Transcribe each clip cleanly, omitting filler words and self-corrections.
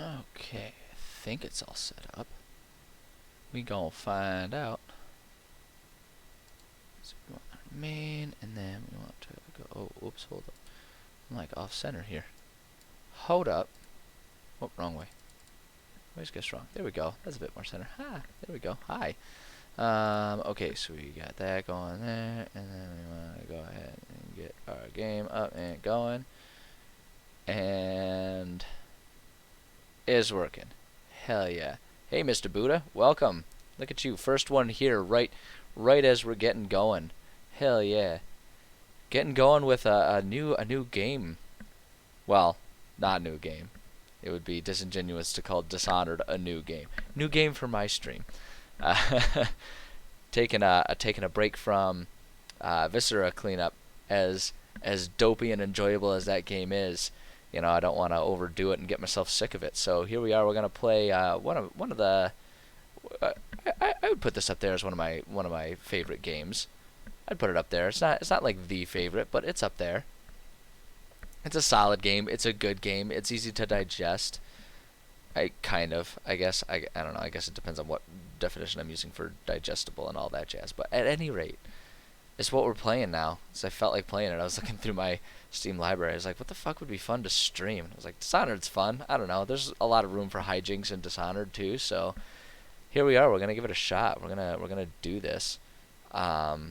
Okay, I think it's all set up. We gonna find out. So we want our main, and then we want to go. Oh, oops, hold up. I'm like off center here. Hold up. Oh, wrong way. Always guess wrong. There we go. That's a bit more center. Ha! There we go. Hi. Okay, so we got that going there, and then we want to go ahead and get our game up and going. And is working. Hell yeah. Hey, Mr. Buddha, welcome. Look at you, first one here, right as we're getting going. Hell yeah. Getting going with a new game. Well, not a new game. It would be disingenuous to call Dishonored a new game. New game for my stream. Taking a break from Viscera cleanup, as dopey and enjoyable as that game is. You know, I don't want to overdo it and get myself sick of it. So here we are. We're gonna play one of the. I would put this up there as one of my favorite games. I'd put it up there. It's not like the favorite, but it's up there. It's a solid game. It's a good game. It's easy to digest. I guess I don't know. I guess it depends on what definition I'm using for digestible and all that jazz. But at any rate, it's what we're playing now. So I felt like playing it. I was looking through my Steam library. I was like, what the fuck would be fun to stream? I was like, Dishonored's fun. I don't know. There's a lot of room for hijinks in Dishonored too. So here we are. We're gonna give it a shot. We're gonna do this. Yeah,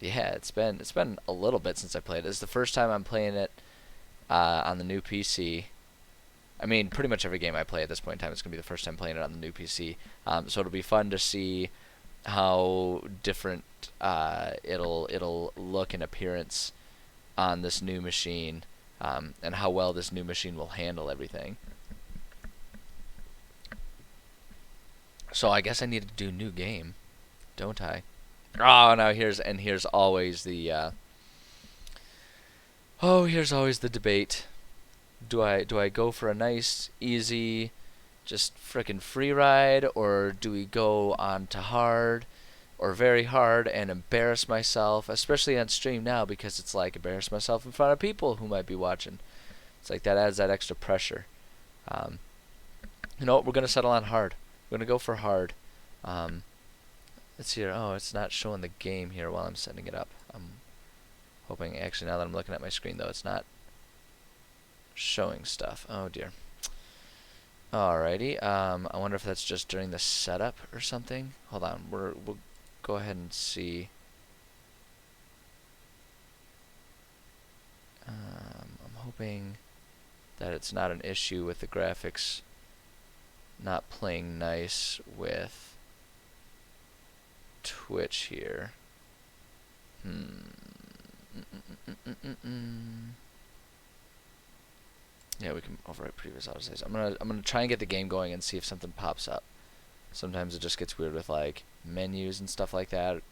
it's been a little bit since I played it. It's the first time I'm playing it on the new PC. I mean, pretty much every game I play at this point in time is gonna be the first time playing it on the new PC. So it'll be fun to see how different it'll look in appearance on this new machine, and how well this new machine will handle everything. So I guess I need to do new game, don't I? Oh, now here's always the here's always the debate. Do I go for a nice, easy, just frickin' free ride, or do we go on to hard, or very hard, and embarrass myself, especially on stream now, because it's like embarrass myself in front of people who might be watching. It's like that adds that extra pressure. You know what? We're gonna settle on hard. We're gonna go for hard. Let's see here. Oh, it's not showing the game here while I'm setting it up. I'm hoping, actually, now that I'm looking at my screen, though, it's not showing stuff. Oh dear. Alrighty. I wonder if that's just during the setup or something. Hold on. We'll go ahead and see. I'm hoping that it's not an issue with the graphics not playing nice with Twitch here. Yeah, we can overwrite previous autosaves. I'm gonna try and get the game going and see if something pops up. Sometimes it just gets weird with like menus and stuff like that.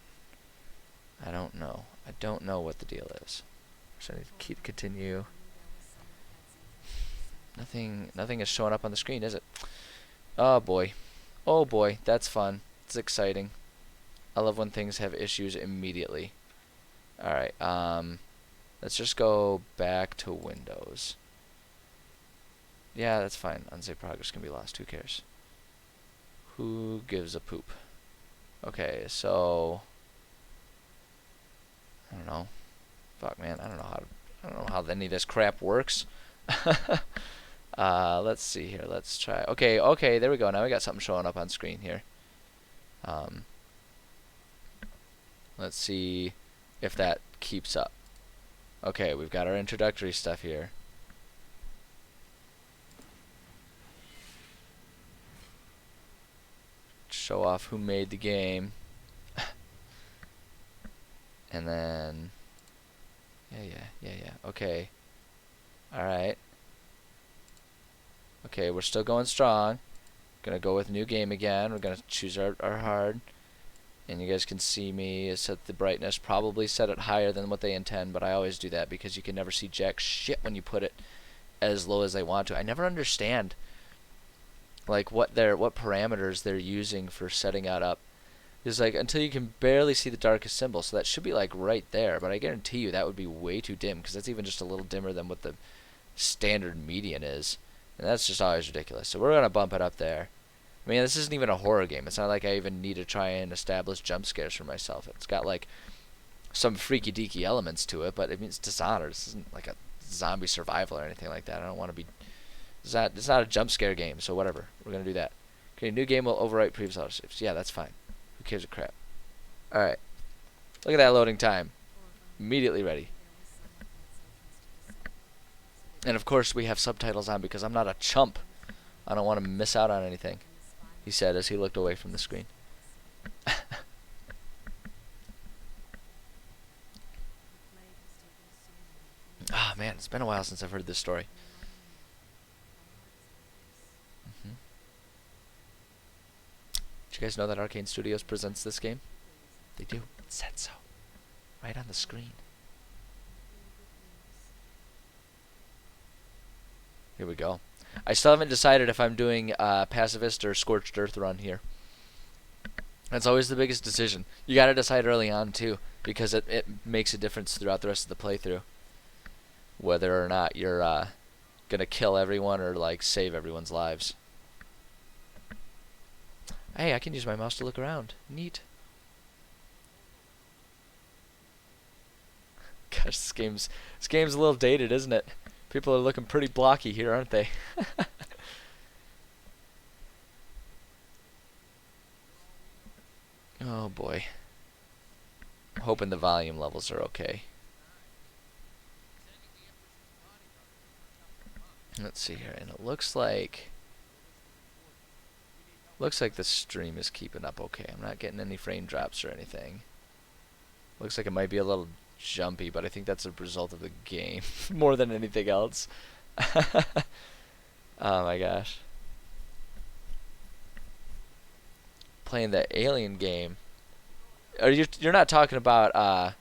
I don't know. I don't know what the deal is. So I need to keep continue. Nothing is showing up on the screen, is it? Oh boy. Oh boy, that's fun. It's exciting. I love when things have issues immediately. Alright, let's just go back to Windows. Yeah, that's fine. Unsaved progress can be lost. Who cares? Who gives a poop? Okay, so I don't know. Fuck, man. I don't know how any of this crap works. Let's see here. Let's try. Okay, there we go. Now we got something showing up on screen here. Let's see if that keeps up. Okay, we've got our introductory stuff here. Show off who made the game. And then yeah. Okay. Alright. Okay, we're still going strong. Gonna go with new game again. We're gonna choose our hard. And you guys can see me set the brightness. Probably set it higher than what they intend, but I always do that because you can never see jack shit when you put it as low as they want to. I never understand like what parameters they're using for setting that up. It's like until you can barely see the darkest symbol, so that should be like right there, but I guarantee you that would be way too dim because that's even just a little dimmer than what the standard median is. And that's just always ridiculous. So we're going to bump it up there. I mean, this isn't even a horror game. It's not like I even need to try and establish jump scares for myself. It's got like some freaky deaky elements to it, but I mean, it's Dishonored. This isn't like a zombie survival or anything like that. I don't want to be. It's not a jump scare game, so whatever. We're gonna do that. Okay, new game will overwrite previous autosaves. Yeah, that's fine. Who cares a crap? All right. Look at that loading time. Immediately ready. And of course we have subtitles on because I'm not a chump. I don't want to miss out on anything, he said as he looked away from the screen. Ah, man, it's been a while since I've heard this story. Did you guys know that Arcane Studios presents this game? They do. It said so. Right on the screen. Here we go. I still haven't decided if I'm doing Pacifist or Scorched Earth run here. That's always the biggest decision. You gotta decide early on too, because it makes a difference throughout the rest of the playthrough. Whether or not you're gonna kill everyone or like save everyone's lives. Hey, I can use my mouse to look around. Neat. Gosh, this game's a little dated, isn't it? People are looking pretty blocky here, aren't they? Oh boy. I'm hoping the volume levels are okay. Let's see here, and it looks like the stream is keeping up okay. I'm not getting any frame drops or anything. Looks like it might be a little jumpy, but I think that's a result of the game more than anything else. Oh my gosh. Playing the Alien game. You're not talking about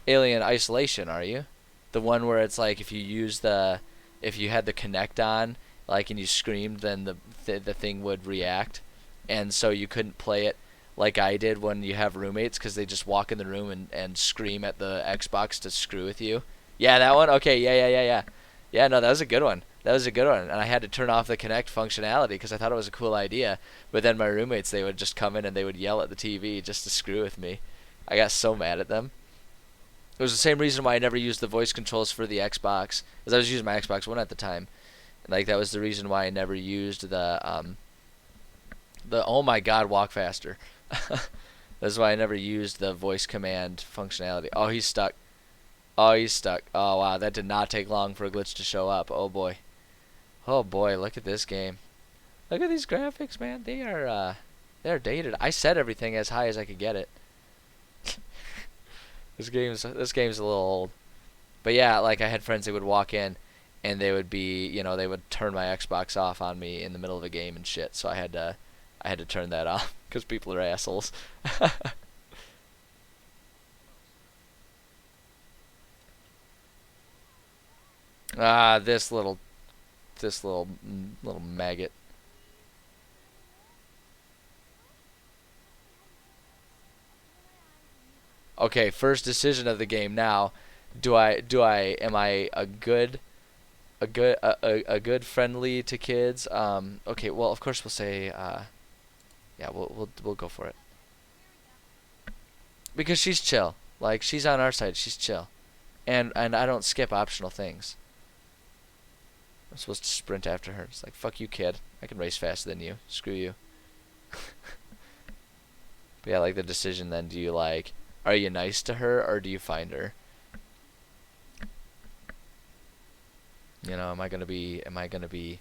Alien Isolation, are you? The one where it's like if you had the Kinect on, like, and you screamed, then the thing would react, and so you couldn't play it like I did when you have roommates because they just walk in the room and scream at the Xbox to screw with you. Yeah, that one? Okay, yeah. Yeah, no, that was a good one. And I had to turn off the Kinect functionality because I thought it was a cool idea. But then my roommates, they would just come in and they would yell at the TV just to screw with me. I got so mad at them. It was the same reason why I never used the voice controls for the Xbox, because I was using my Xbox One at the time. Like, that was the reason why I never used the oh my god, walk faster. That's why I never used the voice command functionality. Oh, he's stuck. Oh, wow, that did not take long for a glitch to show up. Oh boy, look at this game. Look at these graphics, man. They're dated. I set everything as high as I could get it. This game's a little old. But yeah, like, I had friends that would walk in and they would they would turn my Xbox off on me in the middle of a game and shit. So I had to turn that off because people are assholes. Ah, this little maggot. Okay, first decision of the game now. Am I a good friendly to kids? Okay, well, of course we'll say yeah, we'll go for it. Because she's chill. Like, she's on our side, she's chill. And I don't skip optional things. I'm supposed to sprint after her. It's like, fuck you, kid. I can race faster than you. Screw you. But yeah, like, the decision then, are you nice to her or do you find her? Am I gonna be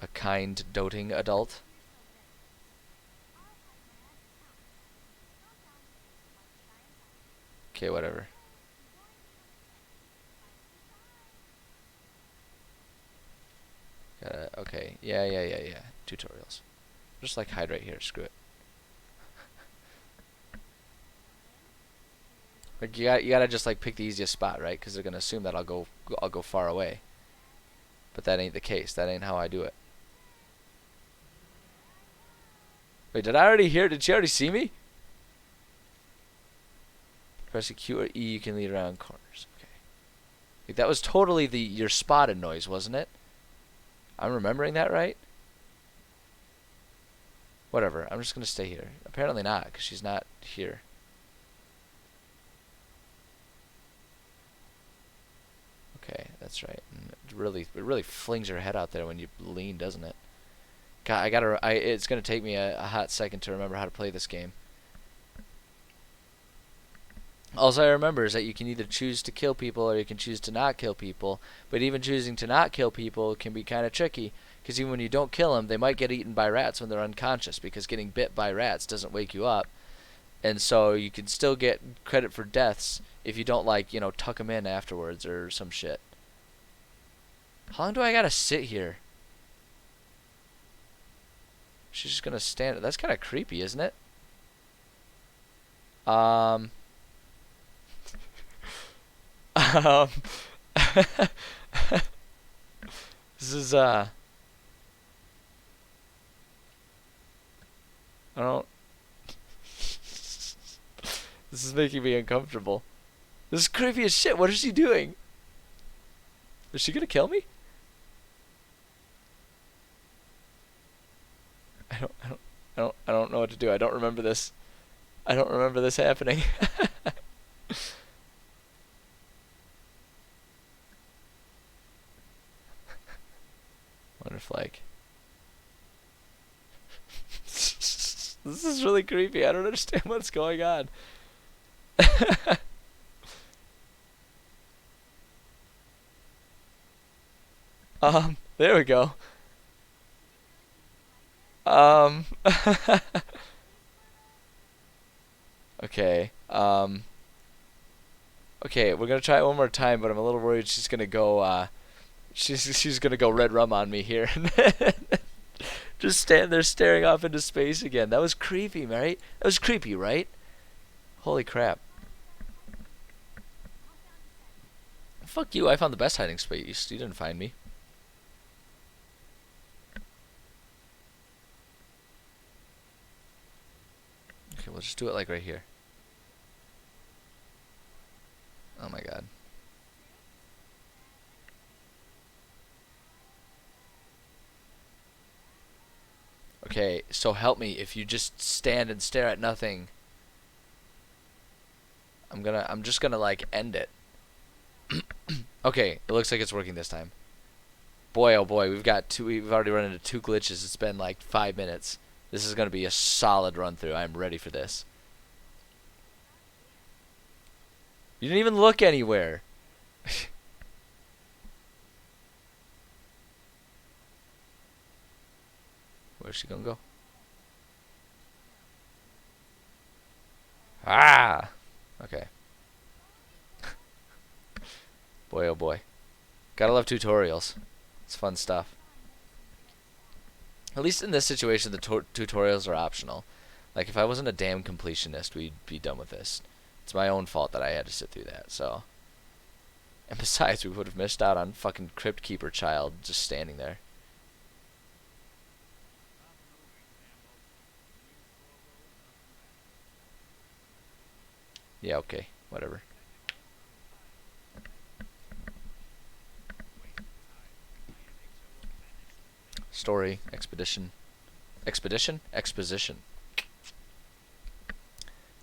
a kind, doting adult? Okay, whatever. Okay. Yeah. Tutorials. Just like hide right here. Screw it. Like, you gotta just like pick the easiest spot, right? Because they're gonna assume that I'll go far away. But that ain't the case. That ain't how I do it. Wait, did I already hear? Did she already see me? Press Q or E, you can lead around corners. Okay. Like, that was totally your spotted noise, wasn't it? I'm remembering that right? Whatever. I'm just gonna stay here. Apparently not, because she's not here. Okay, that's right. And it really flings her head out there when you lean, doesn't it? God, it's gonna take me a hot second to remember how to play this game. All I remember is that you can either choose to kill people or you can choose to not kill people. But even choosing to not kill people can be kind of tricky, because even when you don't kill them, they might get eaten by rats when they're unconscious, because getting bit by rats doesn't wake you up. And so you can still get credit for deaths if you don't, like, tuck them in afterwards or some shit. How long do I gotta sit here? She's just gonna stand. That's kind of creepy, isn't it? Um. um. This is I don't. This is making me uncomfortable. This is creepy as shit. What is she doing? Is she gonna kill me? I don't know what to do. I don't remember this. I don't remember this happening. Wonder if, like, this is really creepy. I don't understand what's going on. There we go. Um, okay. Okay, we're gonna try it one more time, but I'm a little worried she's gonna go, she's gonna go red rum on me here. Just stand there staring off into space again. That was creepy, right? That was creepy, right? Holy crap. Fuck you, I found the best hiding space. You didn't find me. Okay, we'll just do it like right here. Oh my god. Okay, so help me. If you just stand and stare at nothing, I'm just gonna, like, end it. Okay, it looks like it's working this time. Boy, oh boy, we've already run into two glitches. It's been like 5 minutes. This is gonna be a solid run through. I'm ready for this. You didn't even look anywhere. Where's she gonna go? Ah! Okay. Boy, oh boy. Gotta love tutorials. It's fun stuff. At least in this situation, the tutorials are optional. Like, if I wasn't a damn completionist, we'd be done with this. It's my own fault that I had to sit through that, so. And besides, we would have missed out on fucking Crypt Keeper Child just standing there. Yeah, okay. Whatever. Story, expedition. Expedition? Exposition.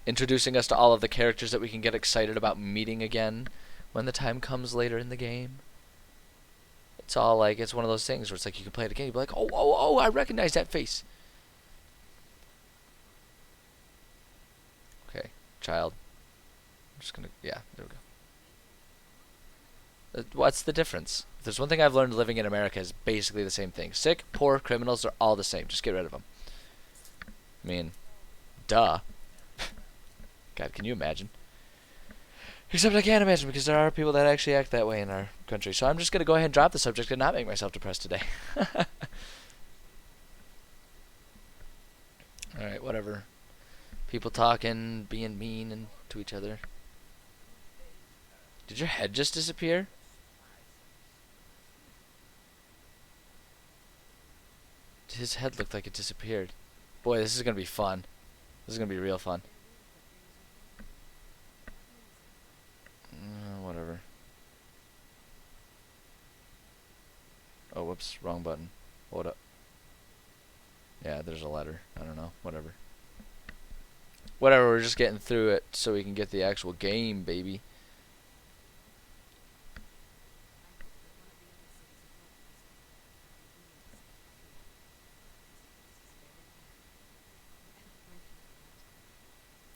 Introducing us to all of the characters that we can get excited about meeting again when the time comes later in the game. It's all like, it's one of those things where it's like you can play it again, you'll be like, oh, oh, oh, I recognize that face. Okay, child. I'm just gonna, yeah, there we go. What's the difference? If there's one thing I've learned living in America is basically the same thing. Sick, poor, criminals are all the same. Just get rid of them. I mean, duh. God, can you imagine? Except I can't imagine, because there are people that actually act that way in our country. So I'm just going to go ahead and drop the subject and not make myself depressed today. Alright, whatever. People talking, being mean and to each other. Did your head just disappear? His head looked like it disappeared. Boy, this is going to be fun. This is going to be real fun. Whatever. Oh, whoops, wrong button. Hold up. Yeah, there's a letter. I don't know. Whatever. Whatever, we're just getting through it so we can get the actual game, baby.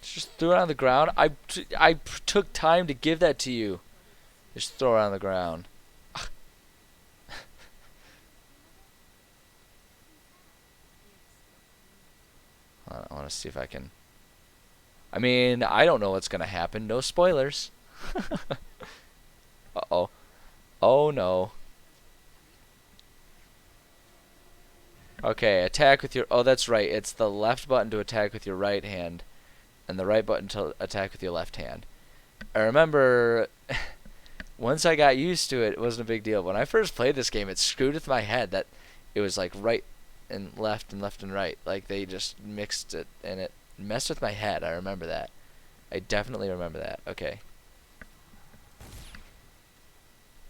Just threw it on the ground. I took time to give that to you. Just throw it on the ground. I want to see if I can. I mean, I don't know what's going to happen. No spoilers. Uh-oh. Oh, no. Okay, attack with your... Oh, that's right. It's the left button to attack with your right hand, and the right button to attack with your left hand. I remember... once I got used to it, it wasn't a big deal. When I first played this game, it screwed with my head that it was like right and left and right. Like they just mixed it, and it messed with my head. I remember that. I definitely remember that. Okay.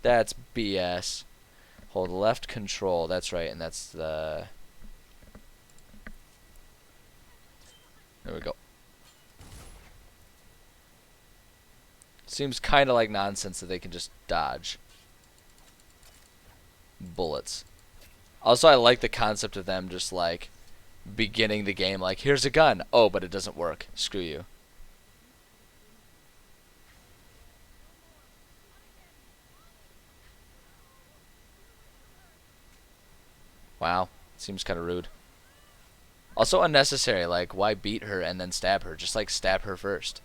That's BS. Hold left control. That's right, and that's the... There we go. Seems kind of like nonsense that they can just dodge bullets. Also, I like the concept of them just like beginning the game like, here's a gun. Oh, but it doesn't work. Screw you. Wow. Seems kind of rude. Also unnecessary. Like, why beat her and then stab her? Just like stab her first.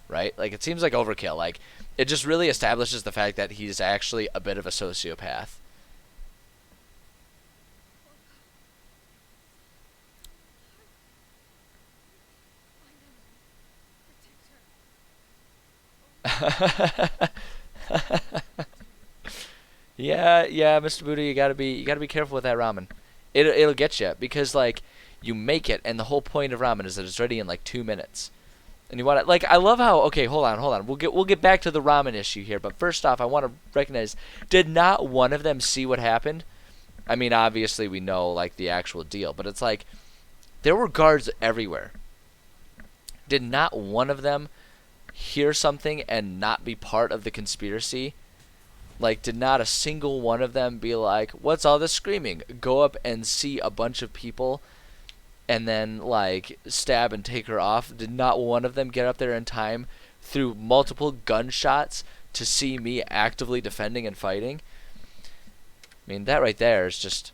Right? Like, it seems like overkill. Like, it just really establishes the fact that he's actually a bit of a sociopath. Yeah, Mr. Buddha, you gotta be careful with that ramen. It'll get you because like you make it, and the whole point of ramen is that it's ready in like 2 minutes. And you want to like I love how okay hold on we'll get back to the ramen issue here, but first off I want to recognize, did not one of them see what happened? I mean obviously we know like the actual deal, but it's like there were guards everywhere. Did not one of them hear something and not be part of the conspiracy? Like, did not a single one of them be like, what's all this screaming? Go up and see a bunch of people and then, like, stab and take her off? Did not one of them get up there in time through multiple gunshots to see me actively defending and fighting? I mean, that right there is just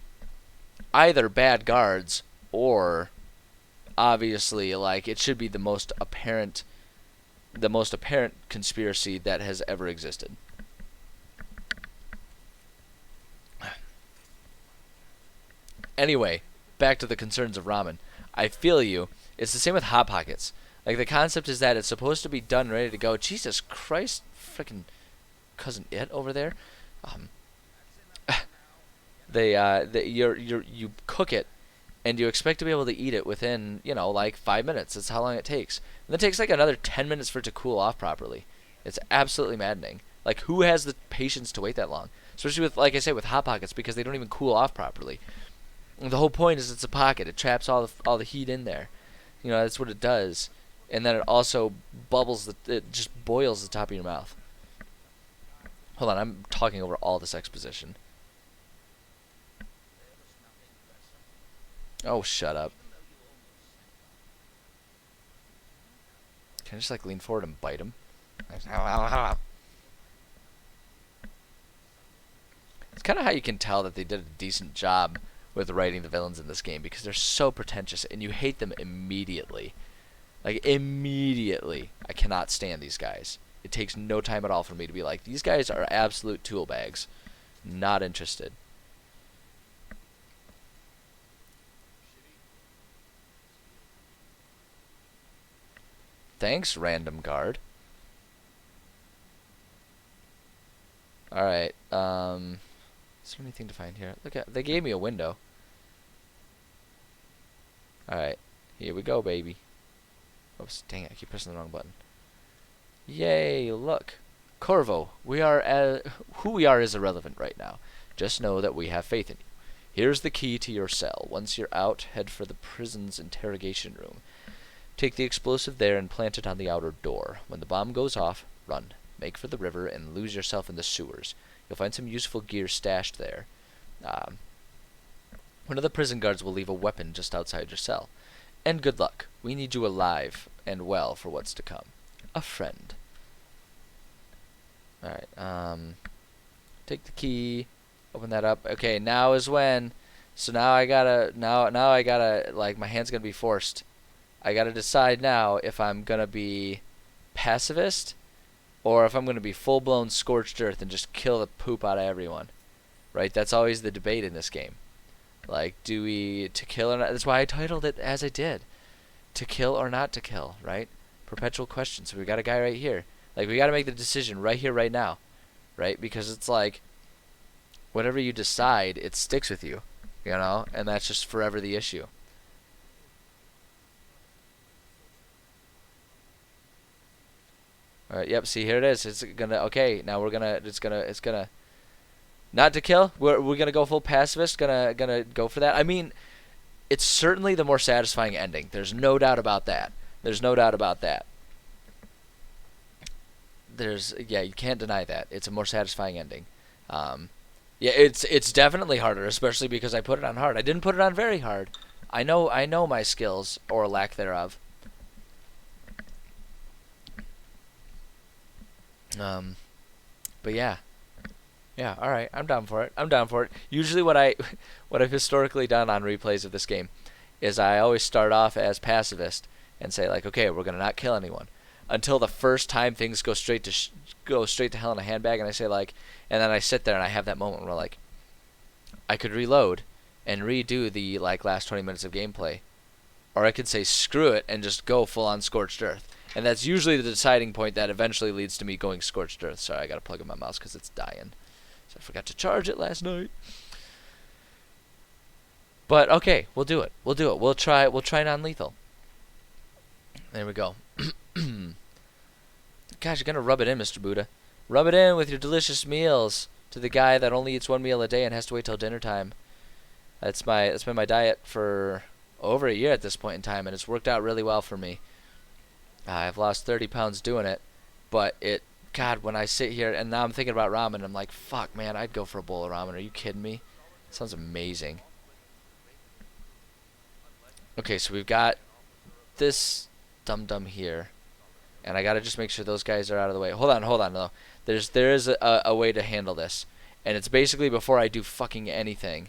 either bad guards or obviously, like, it should be the most apparent conspiracy that has ever existed. Anyway, back to the concerns of ramen. I feel you. It's the same with Hot Pockets. Like, the concept is that it's supposed to be done, ready to go. Jesus Christ, freaking cousin It over there. Um, you cook it, and you expect to be able to eat it within, like 5 minutes. That's how long it takes. And then it takes like another 10 minutes for it to cool off properly. It's absolutely maddening. Like, who has the patience to wait that long? Especially with, like I say, with Hot Pockets, because they don't even cool off properly. The whole point is it's a pocket. It traps all the heat in there. That's what it does. And then it also bubbles. It just boils the top of your mouth. Hold on, I'm talking over all this exposition. Oh, shut up. Can I just like lean forward and bite him? It's kind of how you can tell that they did a decent job with writing the villains in this game, because they're so pretentious and you hate them immediately. Like, immediately. I cannot stand these guys. It takes no time at all for me to be like, these guys are absolute tool bags. Not interested. Thanks, random guard. Alright, is there anything to find here? Look at, they gave me a window. Alright, here we go, baby. Oops, dang it, I keep pressing the wrong button. Yay, look. Corvo, who we are is irrelevant right now. Just know that we have faith in you. Here's the key to your cell. Once you're out, head for the prison's interrogation room. Take the explosive there and plant it on the outer door. When the bomb goes off, run. Make for the river and lose yourself in the sewers. You'll find some useful gear stashed there. One of the prison guards will leave a weapon just outside your cell. And good luck. We need you alive and well for what's to come. A friend. Alright, take the key, open that up. Okay, now is when. So now I gotta, like, my hand's gonna be forced. I gotta decide now if I'm gonna be pacifist or if I'm gonna be full-blown scorched earth and just kill the poop out of everyone. Right? That's always the debate in this game. Like, do we to kill or not? That's why I titled it as I did. To kill or not to kill, right? Perpetual question. So we got a guy right here. Like, we got to make the decision right here, right now, right? Because it's like, whatever you decide, it sticks with you, you know? And that's just forever the issue. All right, yep, see, here it is. It's gonna, okay, now we're gonna, it's gonna, not to kill. We're gonna go full pacifist, gonna go for that. I mean, it's certainly the more satisfying ending. There's no doubt about that. There's no doubt about that. Yeah, you can't deny that. It's a more satisfying ending. Yeah, it's definitely harder, especially because I put it on hard. I didn't put it on very hard. I know my skills or lack thereof. But yeah. Yeah, all right. I'm down for it. I'm down for it. Usually what I've historically done on replays of this game is I always start off as pacifist and say like, "Okay, we're going to not kill anyone." Until the first time things go straight to hell in a handbag, and I say like, and then I sit there and I have that moment where like, I could reload and redo the like last 20 minutes of gameplay, or I could say screw it and just go full on scorched earth, and that's usually the deciding point that eventually leads to me going scorched earth. Sorry, I gotta plug in my mouse because it's dying, so I forgot to charge it last night. But okay, we'll do it. We'll try non-lethal. There we go. Gosh, you're gonna rub it in, Mr. Buddha. Rub it in with your delicious meals to the guy that only eats one meal a day and has to wait till dinner time. That's been my diet for over a year at this point in time, and it's worked out really well for me. I've lost 30 pounds doing it, but God, when I sit here and now I'm thinking about ramen, I'm like, fuck, man, I'd go for a bowl of ramen. Are you kidding me? It sounds amazing. Okay, so we've got this dum-dum here. And I gotta just make sure those guys are out of the way. Hold on though. There is a way to handle this, and it's basically before I do fucking anything.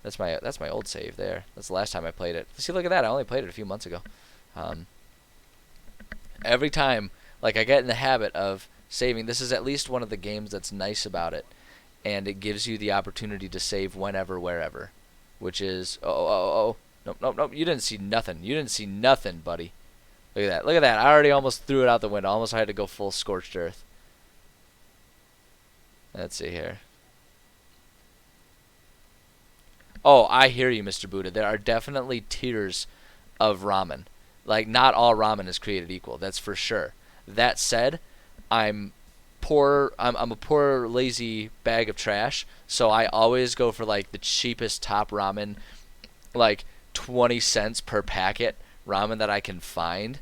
That's my old save there. That's the last time I played it. See, look at that. I only played it a few months ago. Every time, like, I get in the habit of saving. This is at least one of the games that's nice about it, and it gives you the opportunity to save whenever, wherever, which is nope. You didn't see nothing. You didn't see nothing, buddy. Look at that. Look at that. I already almost threw it out the window. Almost had to go full scorched earth. Let's see here. Oh, I hear you, Mr. Buddha. There are definitely tiers of ramen. Like, not all ramen is created equal. That's for sure. That said, I'm poor. I'm a poor, lazy bag of trash. So I always go for, like, the cheapest top ramen, like 20 cents per packet ramen that I can find,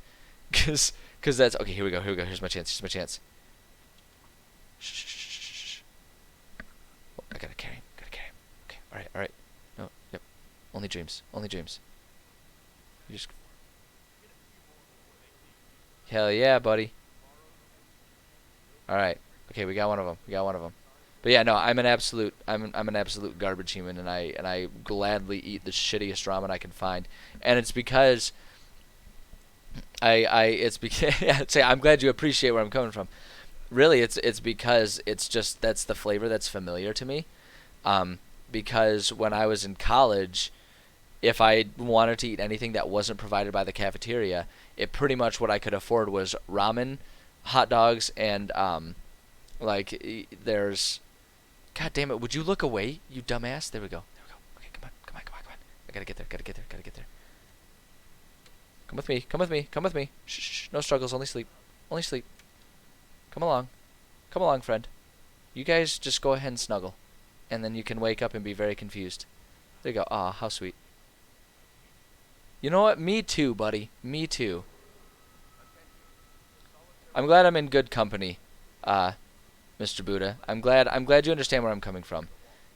cause that's okay. Here we go. Here's my chance. Shh. Oh, I gotta carry him. Okay. All right. No. Yep. Only dreams. You just. Hell yeah, buddy. All right. Okay, we got one of them. But yeah, no, I'm an absolute garbage human, and I gladly eat the shittiest ramen I can find, and it's because I'm glad you appreciate where I'm coming from. Really, it's because it's just that's the flavor that's familiar to me. Because when I was in college, if I wanted to eat anything that wasn't provided by the cafeteria, it pretty much what I could afford was ramen, hot dogs, and there's. God damn it! Would you look away, you dumbass? There we go. Okay, come on. I gotta get there. Come with me. Shh. No struggles. Only sleep. Come along, friend. You guys just go ahead and snuggle, and then you can wake up and be very confused. There you go. Aw, how sweet. You know what? Me too, buddy. Me too. I'm glad I'm in good company, uh, Mr. Buddha. I'm glad you understand where I'm coming from.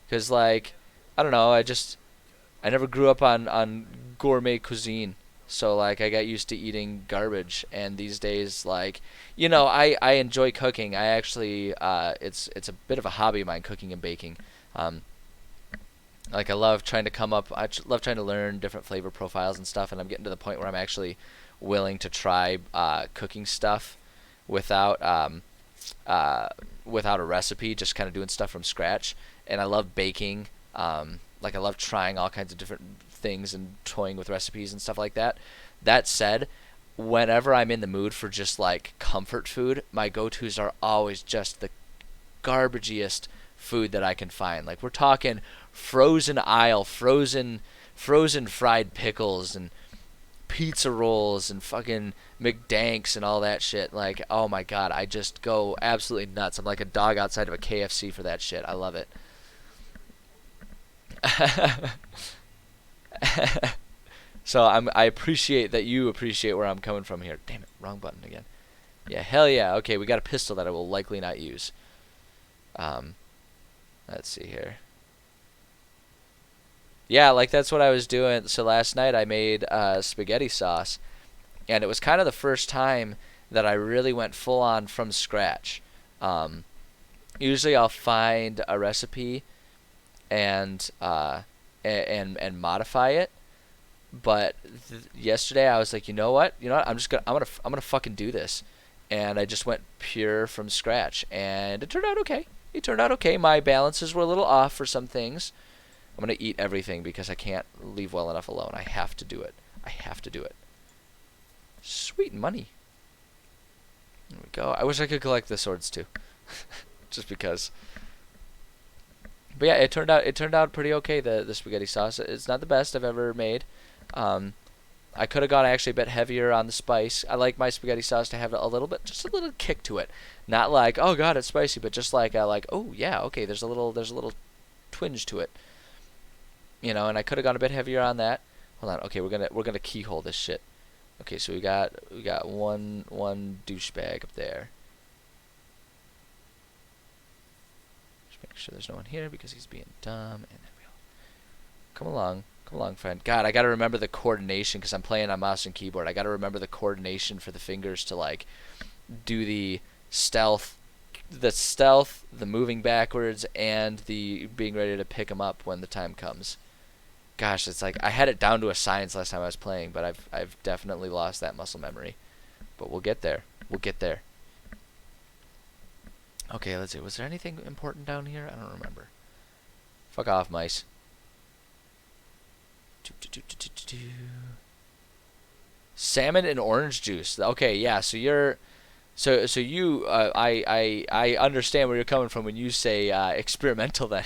'Cause like, I don't know, I never grew up on gourmet cuisine. So like I got used to eating garbage, and these days like, I enjoy cooking. I actually it's a bit of a hobby of mine, cooking and baking. Um, like I love trying to love trying to learn different flavor profiles and stuff, and I'm getting to the point where I'm actually willing to try cooking stuff without uh, without a recipe, just kind of doing stuff from scratch. And I love baking. Like I love trying all kinds of different things and toying with recipes and stuff like that. That said, whenever I'm in the mood for just like comfort food, my go-tos are always just the garbagiest food that I can find. Like we're talking frozen aisle, frozen fried pickles and pizza rolls and fucking McDanks and all that shit. Like, oh my god, I just go absolutely nuts. I'm like a dog outside of a KFC for that shit. I love it. So I appreciate that you appreciate where I'm coming from here. Damn it, wrong button again. Yeah, hell yeah. Okay, we got a pistol that I will likely not use. Um, let's see here. Yeah, like that's what I was doing. So last night I made spaghetti sauce, and it was kind of the first time that I really went full on from scratch. Um, Usually I'll find a recipe and and modify it. But yesterday I was like, you know what? I'm gonna fucking do this, and I just went pure from scratch, and it turned out okay. It turned out okay. My balances were a little off for some things. I'm gonna eat everything because I can't leave well enough alone. I have to do it. I have to do it. Sweet money. There we go. I wish I could collect the swords too, just because. But yeah, it turned out pretty okay. The spaghetti sauce. It's not the best I've ever made. Um, I could have gone actually a bit heavier on the spice. I like my spaghetti sauce to have a little bit, just a little kick to it. Not like, oh god, it's spicy, but just like oh yeah, okay, there's a little twinge to it. And I could have gone a bit heavier on that. Hold on, okay, we're gonna keyhole this shit. Okay, so we got one douchebag up there. Just make sure there's no one here because he's being dumb. And then we'll come along, friend. God, I gotta remember the coordination because I'm playing on mouse and keyboard. I gotta remember the coordination for the fingers to like do the moving backwards, and the being ready to pick them up when the time comes. Gosh, it's like I had it down to a science last time I was playing, but I've definitely lost that muscle memory. But we'll get there. We'll get there. Okay, let's see. Was there anything important down here? I don't remember. Fuck off, mice. Salmon and orange juice. Okay, yeah. So you. I understand where you're coming from when you say experimental. Then,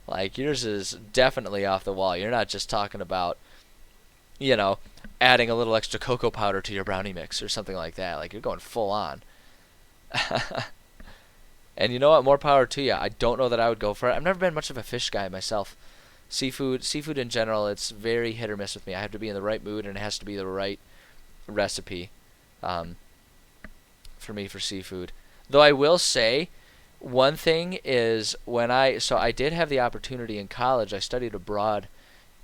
like yours is definitely off the wall. You're not just talking about, adding a little extra cocoa powder to your brownie mix or something like that. Like you're going full on. And you know what? More power to you. I don't know that I would go for it. I've never been much of a fish guy myself. Seafood in general, it's very hit or miss with me. I have to be in the right mood, and it has to be the right recipe for me for seafood. Though I will say, one thing is so I did have the opportunity in college. I studied abroad,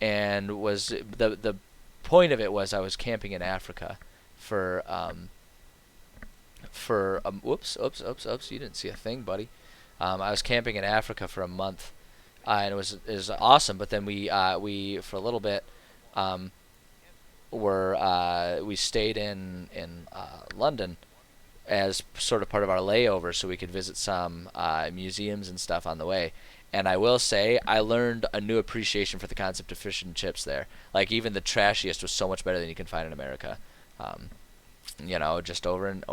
and was the point of it was I was camping in Africa for whoops, oops, you didn't see a thing, buddy. I was camping in Africa for a month, and it was awesome. But then we for a little bit, we stayed in London as sort of part of our layover, so we could visit some museums and stuff on the way. And I will say, I learned a new appreciation for the concept of fish and chips there. Like even the trashiest was so much better than you can find in America. Just over in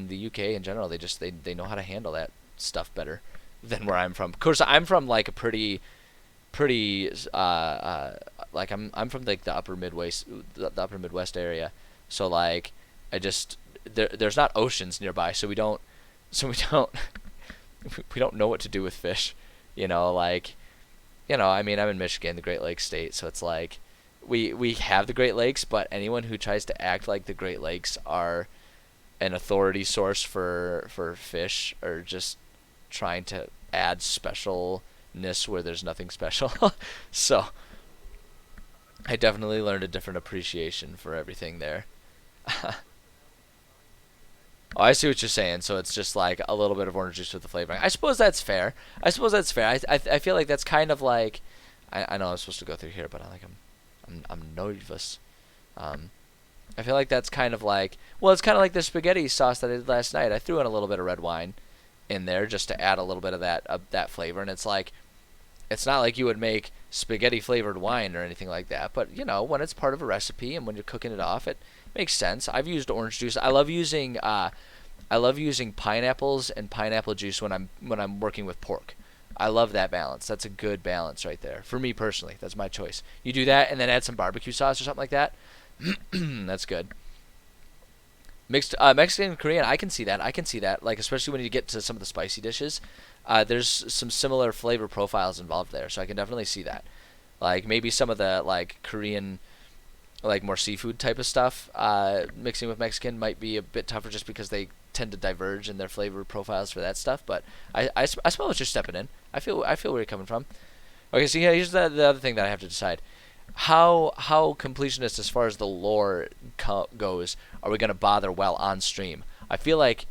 the UK in general, they know how to handle that stuff better than where I'm from. Of course, I'm from like a pretty like I'm from like the upper Midwest area. So like there's not oceans nearby, so we don't we don't know what to do with fish. Like I mean, I'm in Michigan, the Great Lakes state, so it's like we have the Great Lakes, but anyone who tries to act like the Great Lakes are an authority source for fish or just trying to add specialness where there's nothing special. So I definitely learned a different appreciation for everything there. Oh, I see what you're saying. So it's just like a little bit of orange juice with the flavoring. I suppose that's fair. I suppose that's fair. I feel like that's kind of like I know I'm supposed to go through here, but I'm nervous. Um, I feel like that's kind of like, well, it's kind of like the spaghetti sauce that I did last night. I threw in a little bit of red wine in there just to add a little bit of that flavor, and it's like it's not like you would make spaghetti flavored wine or anything like that, but when it's part of a recipe and when you're cooking it off, it makes sense. I've used orange juice. I love using pineapples and pineapple juice when I'm working with pork. I love that balance. That's a good balance right there. For me personally, that's my choice. You do that and then add some barbecue sauce or something like that. That's good. Mixed Mexican and Korean, I can see that. I can see that. Like especially when you get to some of the spicy dishes, there's some similar flavor profiles involved there, so I can definitely see that. Like maybe some of the like Korean, like more seafood type of stuff, mixing with Mexican might be a bit tougher just because they tend to diverge in their flavor profiles for that stuff. But I smell what you're stepping in. I feel where you're coming from. Okay, so yeah, here's the other thing that I have to decide. How completionist as far as the lore goes are we gonna bother while on stream? I feel like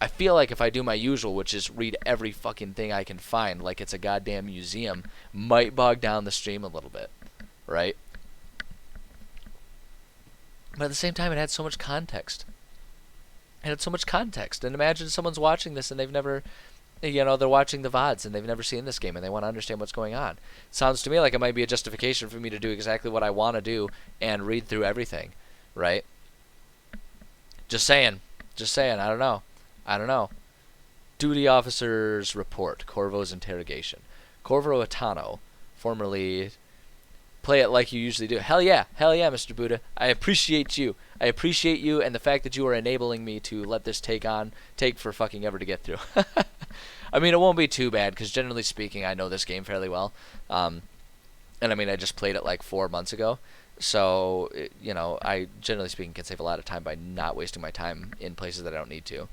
if I do my usual, which is read every fucking thing I can find, like it's a goddamn museum, might bog down the stream a little bit, right? But at the same time, it had so much context. It had so much context. And imagine someone's watching this and they've never, they're watching the VODs and they've never seen this game and they want to understand what's going on. Sounds to me like it might be a justification for me to do exactly what I want to do and read through everything, right? Just saying. Just saying. I don't know. I don't know. Duty officer's report. Corvo's interrogation. Corvo Atano, formerly play it like you usually do. Hell yeah, Mr. Buddha. I appreciate you. I appreciate you and the fact that you are enabling me to let this take for fucking ever to get through. I mean, it won't be too bad because generally speaking, I know this game fairly well. And I mean, I just played it like 4 months ago. So, I generally speaking can save a lot of time by not wasting my time in places that I don't need to.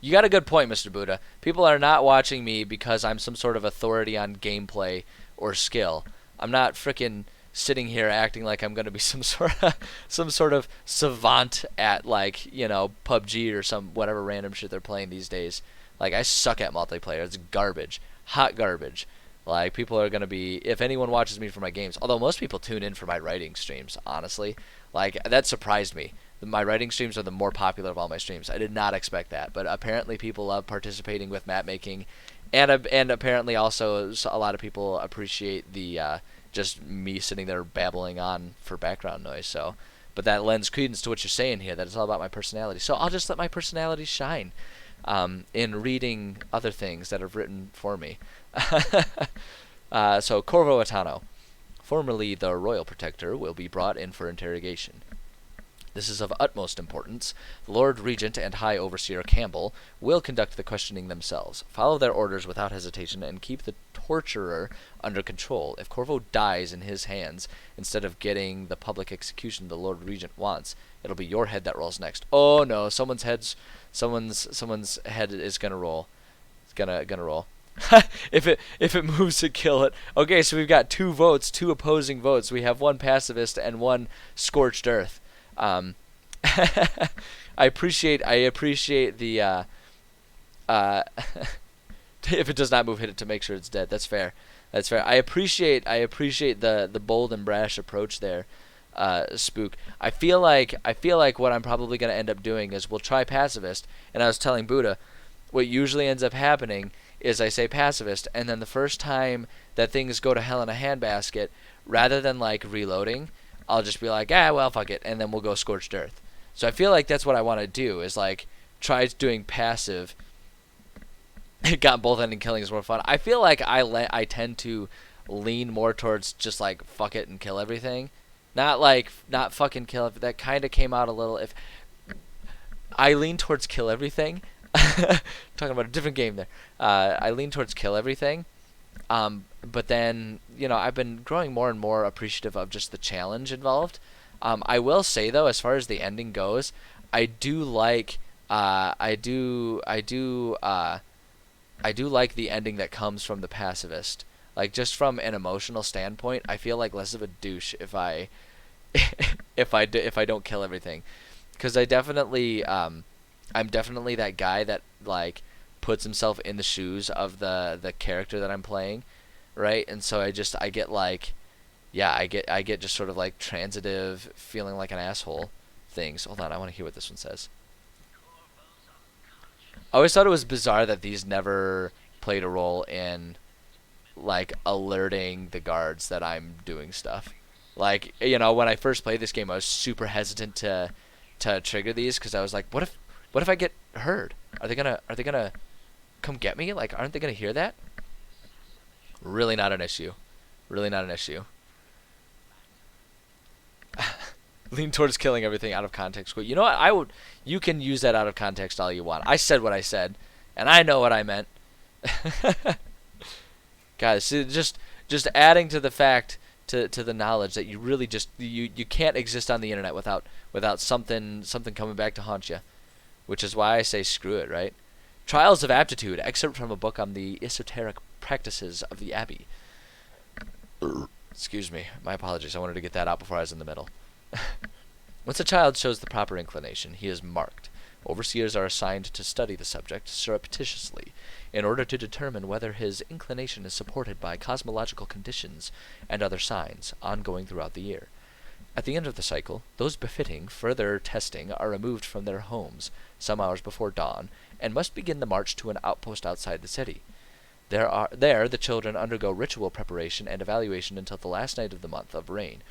You got a good point, Mr. Buddha. People are not watching me because I'm some sort of authority on gameplay or skill. I'm not frickin' sitting here acting like I'm gonna be some sort of savant at like PUBG or some whatever random shit they're playing these days. Like I suck at multiplayer. It's garbage, hot garbage. Like people are gonna be if anyone watches me for my games. Although most people tune in for my writing streams. Honestly, like that surprised me. My writing streams are the more popular of all my streams. I did not expect that, but apparently people love participating with map making, and apparently also a lot of people appreciate the just me sitting there babbling on for background noise. So, but that lends credence to what you're saying here. That it's all about my personality. So I'll just let my personality shine in reading other things that are written for me. So Corvo Atano, formerly the Royal Protector, will be brought in for interrogation. This is of utmost importance. The Lord Regent and High Overseer Campbell will conduct the questioning themselves. Follow their orders without hesitation and keep the torturer under control. If Corvo dies in his hands, instead of getting the public execution the Lord Regent wants, it'll be your head that rolls next. Oh no, someone's head is gonna roll. It's gonna roll. if it moves to kill it. Okay, so we've got two opposing votes. We have one pacifist and one scorched earth. I appreciate the if it does not move, hit it to make sure it's dead. That's fair. I appreciate the bold and brash approach there, Spook. I feel like what I'm probably gonna end up doing is we'll try pacifist, and I was telling Buddha, what usually ends up happening is I say pacifist, and then the first time that things go to hell in a handbasket, rather than like reloading, I'll just be like, well, fuck it, and then we'll go scorched earth. So I feel like that's what I want to do, is like try doing passive. It got both ending killing is more fun. I feel like I tend to lean more towards just like fuck it and kill everything, not fucking kill it. That kind of came out a little. If I lean towards kill everything, talking about a different game there. I lean towards kill everything, But then, I've been growing more and more appreciative of just the challenge involved. I will say though, as far as the ending goes, I do like, I do like the ending that comes from the pacifist. Like just from an emotional standpoint, I feel like less of a douche if I, if I don't kill everything, because I'm definitely that guy that like puts himself in the shoes of the character that I'm playing, right? And so I get like, yeah, I get just sort of like transitive, feeling like an asshole things. Hold on, I want to hear what this one says. I always thought it was bizarre that these never played a role in like alerting the guards that I'm doing stuff. Like, when I first played this game, I was super hesitant to trigger these because I was like, what if I get heard? Are they gonna come get me? Like, aren't they gonna hear that? Really not an issue. Really not an issue. Lean towards killing everything out of context. You know what? You can use that out of context all you want. I said what I said, and I know what I meant. Guys, so just adding to the fact to the knowledge that you really just you can't exist on the internet without something coming back to haunt you, which is why I say screw it, right? Trials of Aptitude, excerpt from a book on the esoteric practices of the Abbey. Excuse me, my apologies. I wanted to get that out before I was in the middle. Once a child shows the proper inclination, he is marked. Overseers are assigned to study the subject surreptitiously in order to determine whether his inclination is supported by cosmological conditions and other signs ongoing throughout the year. At the end of the cycle, those befitting further testing are removed from their homes some hours before dawn and must begin the march to an outpost outside the city. There the children undergo ritual preparation and evaluation until the last night of the month of rain,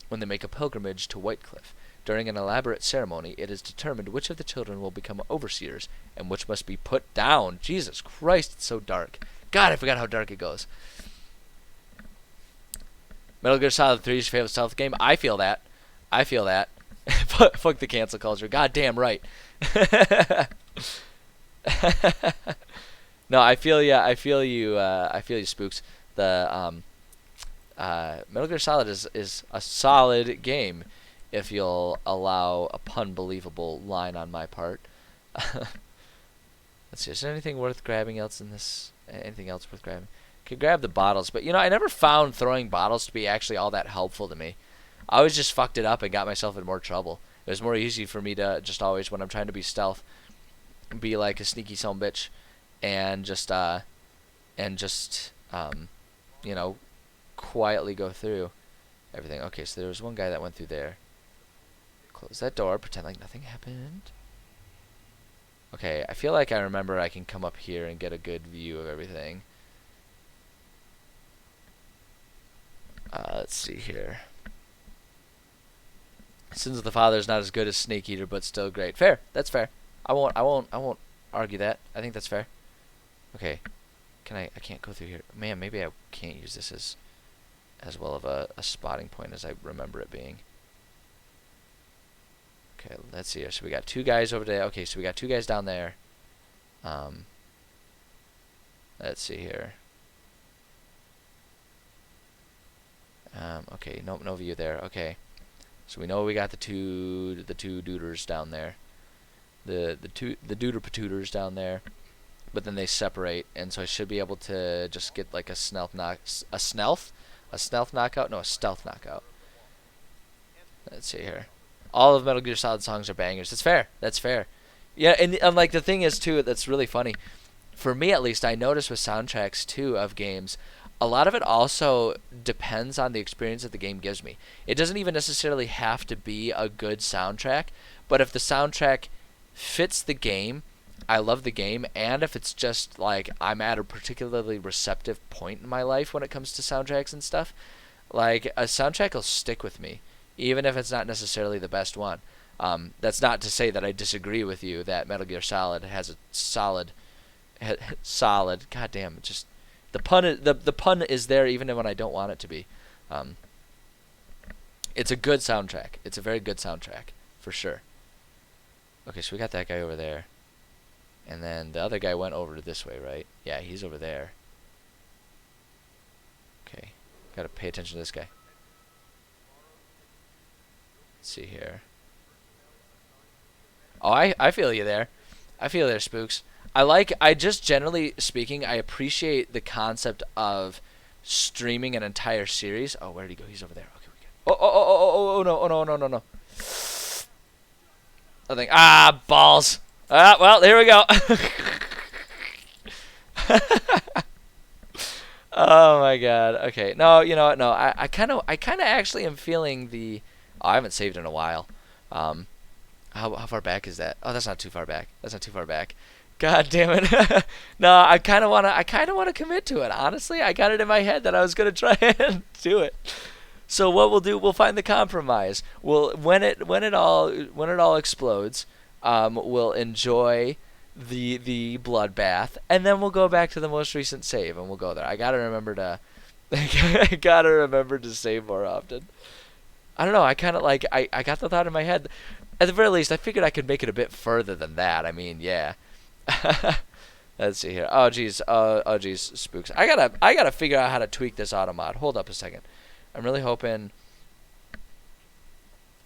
when they make a pilgrimage to Whitecliff. During an elaborate ceremony, it is determined which of the children will become overseers and which must be put down. Jesus Christ, it's so dark. God, I forgot how dark it goes. Metal Gear Solid 3 is your favorite stealth game? I feel that. I feel that. Fuck the cancel culture. God damn right. No, I feel ya. I feel you. I feel you, Spooks. The Metal Gear Solid is a solid game, if you'll allow a pun believable line on my part. Let's see. Is there anything worth grabbing else in this? Anything else worth grabbing? Could grab the bottles, but I never found throwing bottles to be actually all that helpful to me. I always just fucked it up and got myself in more trouble. It was more easy for me to just always, when I'm trying to be stealth, be like a sneaky son bitch, and just quietly go through everything. Okay, so there was one guy that went through there. Close that door, pretend like nothing happened. Okay, I feel like I remember I can come up here and get a good view of everything. Let's see here. Sins of the Father is not as good as Snake Eater, but still great. Fair. That's fair. I won't argue that. I think that's fair. Okay. I can't go through here. Man, maybe I can't use this as well of a spotting point as I remember it being. Okay, let's see here. So we got two guys over there. Okay, so we got two guys down there. Let's see here. Okay, nope, no view there. Okay, so we know we got the two dooders down there, the dooder patooters down there, but then they separate, and so I should be able to just get like a stealth knockout. No, a stealth knockout. Let's see here. All of Metal Gear Solid songs are bangers. That's fair. That's fair. Yeah, and like the thing is too, that's really funny. For me at least, I notice with soundtracks too of games, a lot of it also depends on the experience that the game gives me. It doesn't even necessarily have to be a good soundtrack, but if the soundtrack fits the game, I love the game, and if it's just like I'm at a particularly receptive point in my life when it comes to soundtracks and stuff, like a soundtrack will stick with me, even if it's not necessarily the best one. That's not to say that I disagree with you that Metal Gear Solid has a solid. God damn, just the pun is there even when I don't want it to be. It's a good soundtrack. It's a very good soundtrack for sure. Okay, so we got that guy over there, and then the other guy went over this way, right? Yeah, he's over there. Gotta pay attention to this guy. Let's see here. Oh, I feel you there. I feel there, Spooks. I just generally speaking, I appreciate the concept of streaming an entire series. Oh, where did he go? He's over there. Okay, we go. Oh, no, oh, no, no, no, no. Nothing. Ah, balls. Ah, well, here we go. Oh my god. Okay. No, you know what? No, I kind of actually am feeling the. Oh, I haven't saved in a while. Um, how far back is that? Oh, that's not too far back. That's not too far back. God damn it. No, I kind of wanna commit to it. Honestly, I got it in my head that I was gonna try and do it. So what we'll do, we'll find the compromise. We'll when it all explodes, we'll enjoy the bloodbath, and then we'll go back to the most recent save, and we'll go there. I gotta remember to, I gotta remember to save more often. I don't know. I kind of like I got the thought in my head. At the very least, I figured I could make it a bit further than that. I mean, yeah. Let's see here. Oh geez. Oh geez. Spooks. I gotta figure out how to tweak this auto mod. Hold up a second. I'm really hoping.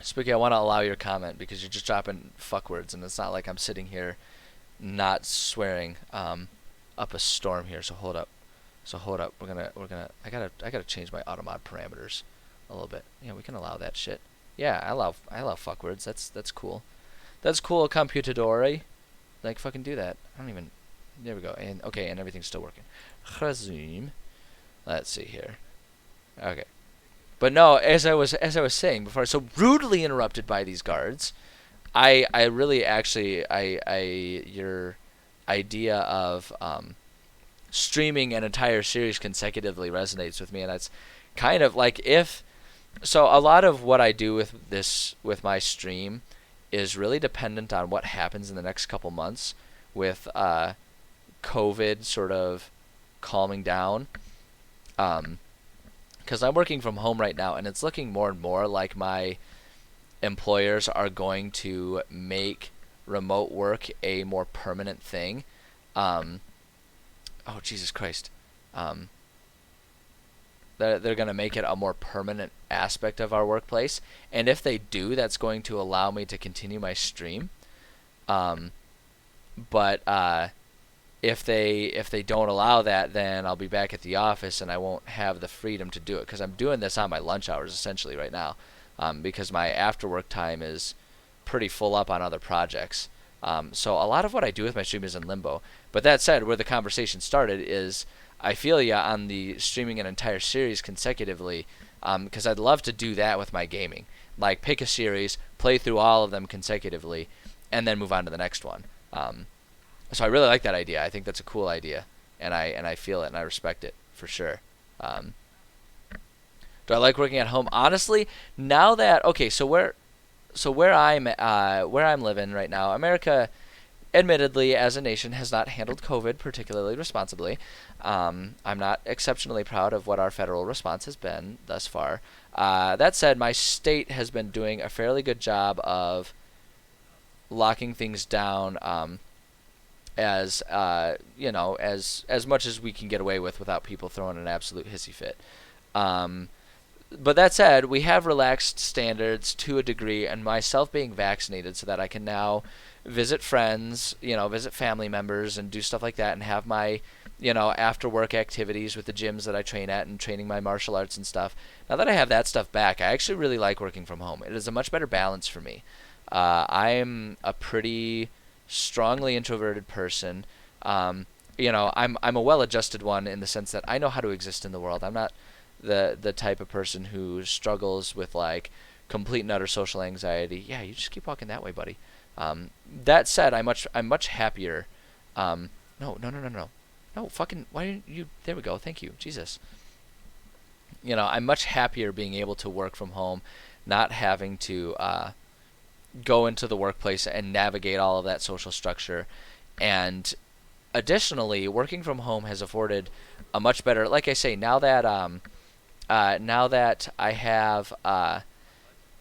Spooky, I want to allow your comment because you're just dropping fuck words, and it's not like I'm sitting here not swearing up a storm here. So hold up. I gotta change my auto mod parameters a little bit. Yeah, we can allow that shit. Yeah, I allow fuck words. That's cool. That's cool, computadore. Like fucking do that. I don't even. There we go. And okay, and everything's still working. Resume. Let's see here. Okay. But no, as I was saying before, so rudely interrupted by these guards. I really actually I your idea of streaming an entire series consecutively resonates with me, and that's kind of like if so a lot of what I do with my stream is really dependent on what happens in the next couple months with COVID sort of calming down. Because I'm working from home right now, and it's looking more and more like my employers are going to make remote work a more permanent thing. Oh, Jesus Christ. They're going to make it a more permanent aspect of our workplace. And if they do, that's going to allow me to continue my stream. But if they don't allow that, then I'll be back at the office and I won't have the freedom to do it because I'm doing this on my lunch hours essentially right now, because my after work time is pretty full up on other projects. So a lot of what I do with my stream is in limbo. But that said, where the conversation started is I feel ya on the streaming an entire series consecutively, because I'd love to do that with my gaming. Like pick a series, play through all of them consecutively, and then move on to the next one. So I really like that idea. I think that's a cool idea, and I feel it and I respect it for sure. Do I like working at home? Honestly, now that okay, so where I'm living right now, America, admittedly as a nation, has not handled COVID particularly responsibly. I'm not exceptionally proud of what our federal response has been thus far. That said, my state has been doing a fairly good job of locking things down. As as much as we can get away with without people throwing an absolute hissy fit. But that said, we have relaxed standards to a degree, and myself being vaccinated so that I can now visit friends, visit family members and do stuff like that and have my, after work activities with the gyms that I train at and training my martial arts and stuff. Now that I have that stuff back, I actually really like working from home. It is a much better balance for me. I'm a pretty strongly introverted person. I'm a well-adjusted one in the sense that I know how to exist in the world. I'm not the type of person who struggles with like complete and utter social anxiety. Yeah, you just keep walking that way, buddy. That said, I'm much happier. No, fucking why didn't you? There we go. Thank you, Jesus. I'm much happier being able to work from home, not having to go into the workplace and navigate all of that social structure. And additionally, working from home has afforded a much better, like I say, now that I have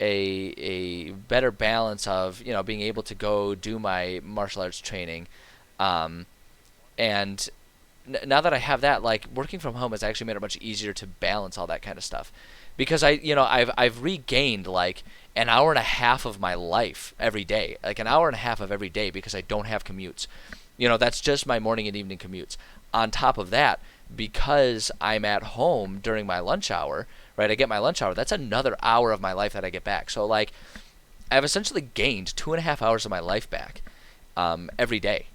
a better balance of being able to go do my martial arts training, and now that I have that, like working from home has actually made it much easier to balance all that kind of stuff, because I've regained like an hour and a half of my life every day, like an hour and a half of every day because I don't have commutes. That's just my morning and evening commutes. On top of that, because I'm at home during my lunch hour, right? I get my lunch hour. That's another hour of my life that I get back. So like I've essentially gained 2.5 hours of my life back every day.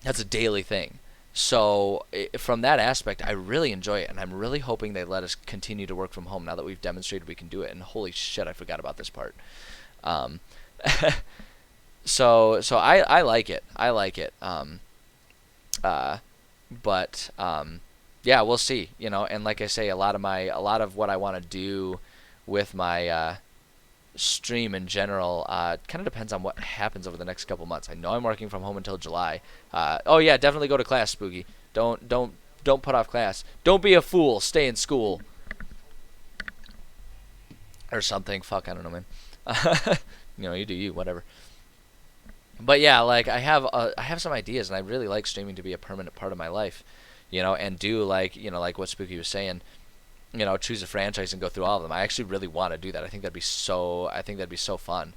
That's a daily thing. So from that aspect, I really enjoy it, and I'm really hoping they let us continue to work from home now that we've demonstrated we can do it. And holy shit, I forgot about this part. Um, so I like it. I like it. But yeah, we'll see. And like I say, a lot of what I want to do with my stream in general kind of depends on what happens over the next couple months. I know I'm working from home until July. Oh yeah, definitely go to class, Spooky. Don't put off class. Don't be a fool. Stay in school or something. Fuck, I don't know, man. You do you, whatever. But yeah, like I have some ideas, and I really like streaming to be a permanent part of my life. And do like what Spooky was saying. Choose a franchise and go through all of them. I actually really want to do that. I think that'd be so fun.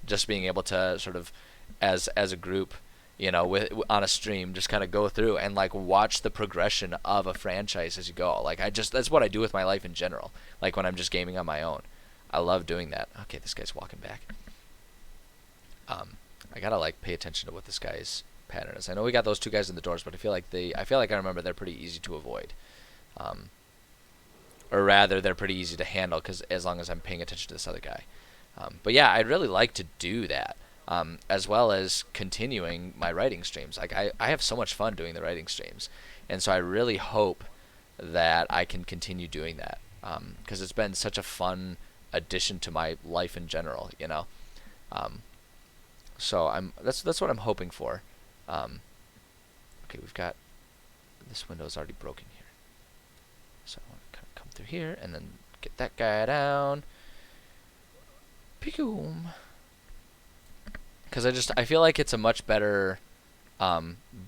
Just being able to sort of, as a group, with on a stream, just kind of go through and like watch the progression of a franchise as you go. Like that's what I do with my life in general. Like when I'm just gaming on my own, I love doing that. Okay, this guy's walking back. I gotta like pay attention to what this guy's pattern is. I know we got those two guys in the doors, but I feel like I remember they're pretty easy to avoid. Or rather, they're pretty easy to handle because as long as I'm paying attention to this other guy. But yeah, I'd really like to do that, as well as continuing my writing streams. Like I have so much fun doing the writing streams, and so I really hope that I can continue doing that because it's been such a fun addition to my life in general. So that's what I'm hoping for. Okay, we've got this window's already broken here. So I want to kind of come through here and then get that guy down. Peekum. Because I feel like it's a much better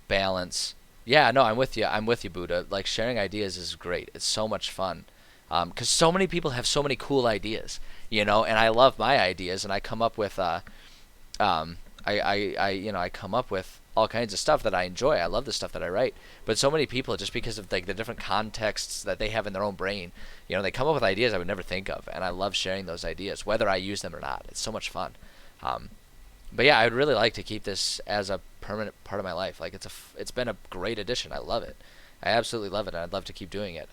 balance. Yeah, no, I'm with you, Buddha. Like sharing ideas is great. It's so much fun. Because so many people have so many cool ideas, and I love my ideas, and I come up with I come up with all kinds of stuff that I enjoy. I love the stuff that I write. But so many people, just because of like the different contexts that they have in their own brain, they come up with ideas I would never think of, and I love sharing those ideas, whether I use them or not. It's so much fun. But yeah, I would really like to keep this as a permanent part of my life. Like it's been a great addition. I love it. I absolutely love it, and I'd love to keep doing it.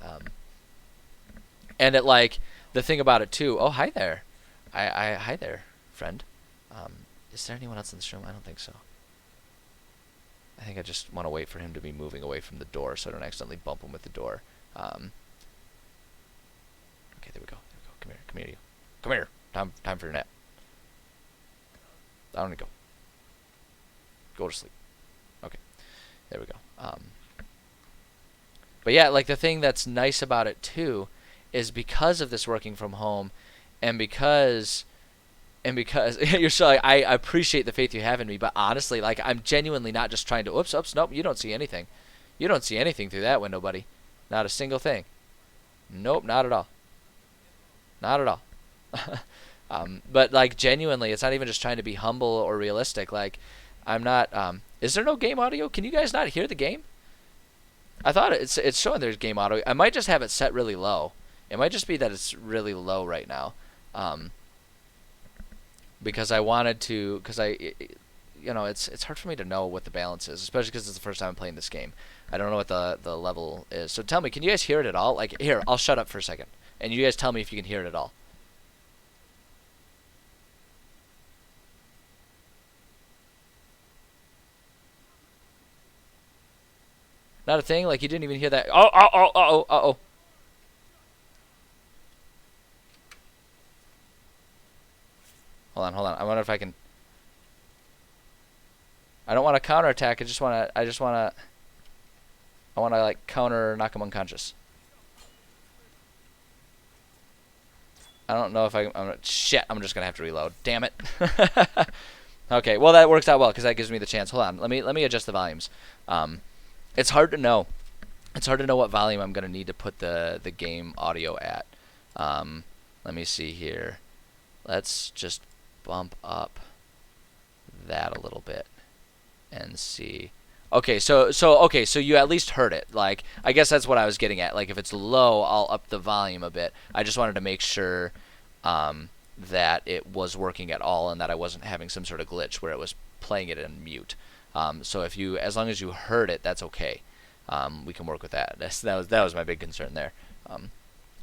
And the thing about it too. Oh, hi there. Hi there, friend. Is there anyone else in this room? I don't think so. I think I just want to wait for him to be moving away from the door so I don't accidentally bump him with the door. Okay, there we go. Come here, you. Come here. Time for your nap. I don't need to go. Go to sleep. Okay, there we go. But yeah, like the thing that's nice about it too is because of this working from home, and because you're so like, I appreciate the faith you have in me, but honestly, like I'm genuinely not just trying to oops, nope, you don't see anything. You don't see anything through that window, buddy. Not a single thing. Nope, not at all. Not at all. But like genuinely, it's not even just trying to be humble or realistic. Like I'm not is there no game audio? Can you guys not hear the game? I thought it's showing there's game audio. I might just have it set really low. It might just be that it's really low right now. Because I wanted to, it's hard for me to know what the balance is, especially because it's the first time I'm playing this game. I don't know what the level is. So tell me, can you guys hear it at all? Like, here, I'll shut up for a second, and you guys tell me if you can hear it at all. Not a thing? Like, you didn't even hear that? Oh. Hold on. I wonder if I can. I don't want to counterattack. I want to like knock him unconscious. I don't know if shit, I'm just gonna have to reload. Damn it. Okay, well that works out well because that gives me the chance. Hold on, let me adjust the volumes. It's hard to know. It's hard to know what volume I'm gonna need to put the game audio at. Let me see here. Let's just bump up that a little bit and see. Okay, so you at least heard it. Like, I guess that's what I was getting at. Like, if it's low, I'll up the volume a bit. I just wanted to make sure that it was working at all and that I wasn't having some sort of glitch where it was playing it in mute. So as long as you heard it, that's okay. We can work with that. That was my big concern there.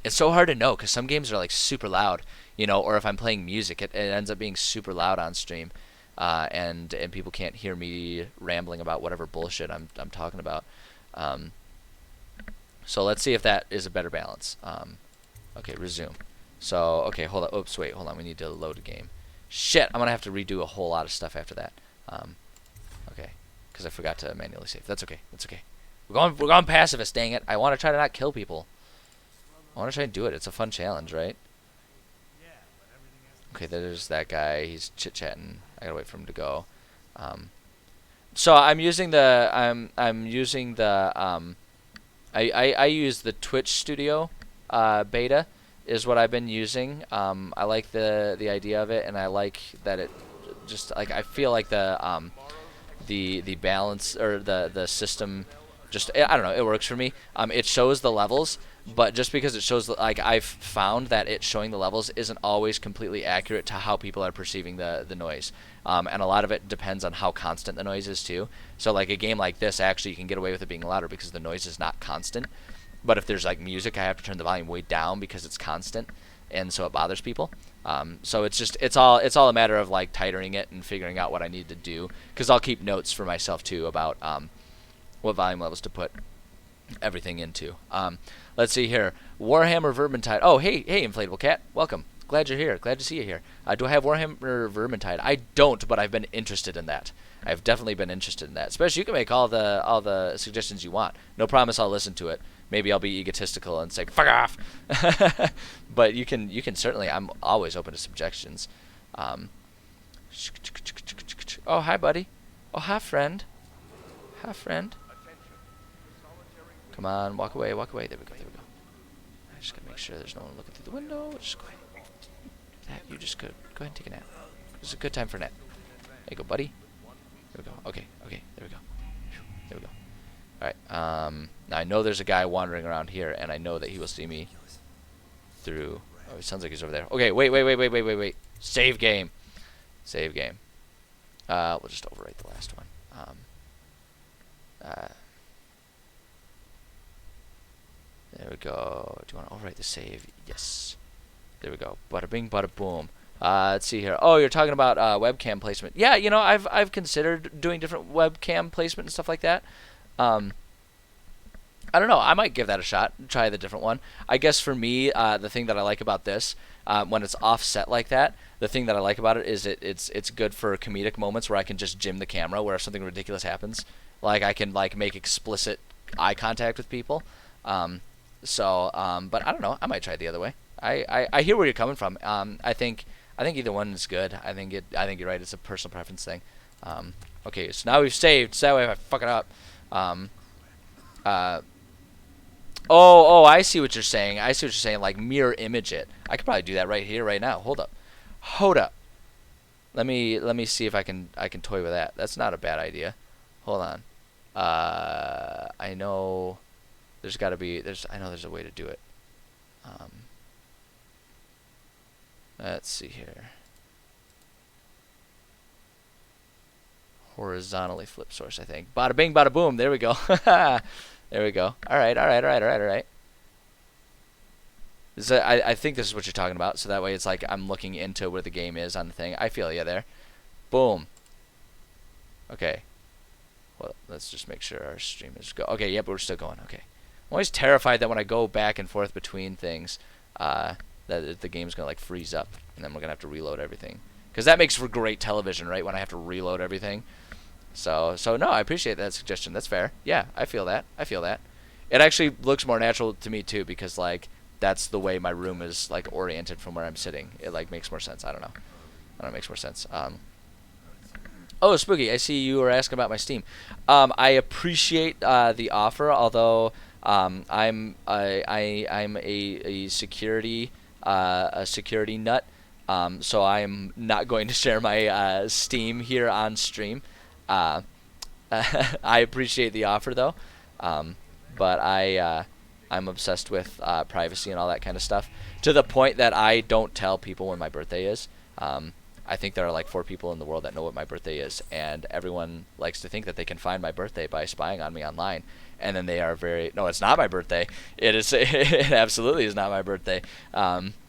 It's so hard to know because some games are like super loud, or if I'm playing music, it ends up being super loud on stream. And people can't hear me rambling about whatever bullshit I'm talking about. So let's see if that is a better balance. Okay, resume. So okay, hold on. Oops, wait, hold on. We need to load a game. Shit, I'm gonna have to redo a whole lot of stuff after that. Okay, because I forgot to manually save. That's okay. That's okay. We're going pacifist. Dang it! I want to try to not kill people. I want to try and do it. It's a fun challenge, right? Okay, there's that guy. He's chit-chatting. I gotta wait for him to go. So I'm using the I use the Twitch Studio beta is what I've been using. I like the idea of it, and I like that it just like I feel like the balance or the system just I don't know, it works for me. It shows the levels. But just because it shows, like, I've found that it showing the levels isn't always completely accurate to how people are perceiving the noise. And a lot of it depends on how constant the noise is, too. So, like, a game like this, actually, you can get away with it being louder because the noise is not constant. But if there's, like, music, I have to turn the volume way down because it's constant. And so it bothers people. So it's all a matter of, like, tightening it and figuring out what I need to do. Because I'll keep notes for myself, too, about what volume levels to put everything into. Let's see here. Warhammer Vermintide. Oh, hey, Inflatable Cat. Welcome. Glad you're here. Glad to see you here. Do I have Warhammer Vermintide? I don't, but I've been interested in that. I've definitely been interested in that. Especially you can make all the suggestions you want. No promise I'll listen to it. Maybe I'll be egotistical and say fuck off. But you can certainly. I'm always open to suggestions. Oh, hi, buddy. Oh, hi, friend. Hi, friend. Come on, walk away, walk away. There we go, there we go. I just gotta make sure there's no one looking through the window. Just go ahead. That, you just go ahead and take a nap. It's a good time for a nap. There you go, buddy. There we go. Okay, there we go. There we go. Alright, now I know there's a guy wandering around here, and I know that he will see me through. Oh, it sounds like he's over there. Okay, wait. Save game. Save game. We'll just overwrite the last one. There we go. Do you want to overwrite the save? Yes. There we go. Bada bing, bada boom. Let's see here. Oh, you're talking about webcam placement. Yeah, I've considered doing different webcam placement and stuff like that. I don't know. I might give that a shot. Try the different one. I guess for me, the thing that I like about this, when it's offset like that, the thing that I like about it is it's good for comedic moments where I can just jim the camera where if something ridiculous happens, like I can like make explicit eye contact with people. But I don't know. I might try it the other way. I hear where you're coming from. I think either one is good. I think you're right. It's a personal preference thing. Okay, so now we've saved. So that way if I fuck it up. Oh, I see what you're saying. Like mirror image it. I could probably do that right here, right now. Hold up. Let me see if I can toy with that. That's not a bad idea. Hold on. I know. I know there's a way to do it. Let's see here. Horizontally flip source, I think. Bada bing, bada boom. There we go. There we go. All right. I think this is what you're talking about. So that way it's like I'm looking into where the game is on the thing. I feel you there. Boom. Okay. Well, let's just make sure our stream is go. Okay, yep, we're still going. Okay. I'm always terrified that when I go back and forth between things, that the game's gonna like freeze up, and then we're gonna have to reload everything. Because that makes for great television, right? When I have to reload everything. So no, I appreciate that suggestion. That's fair. Yeah, I feel that. It actually looks more natural to me too, because like that's the way my room is like oriented from where I'm sitting. It like makes more sense. I don't know. It makes more sense. Oh, Spooky, I see you were asking about my Steam. I appreciate the offer, although I'm a security nut, so I'm not going to share my Steam here on stream. Uh, I appreciate the offer though, um, but I'm obsessed with privacy and all that kind of stuff to the point that I don't tell people when my birthday is. Um, I think there are like 4 people in the world that know what my birthday is, and everyone likes to think that they can find my birthday by spying on me online. And then they are very no, it's not my birthday. It is it absolutely is not my birthday. But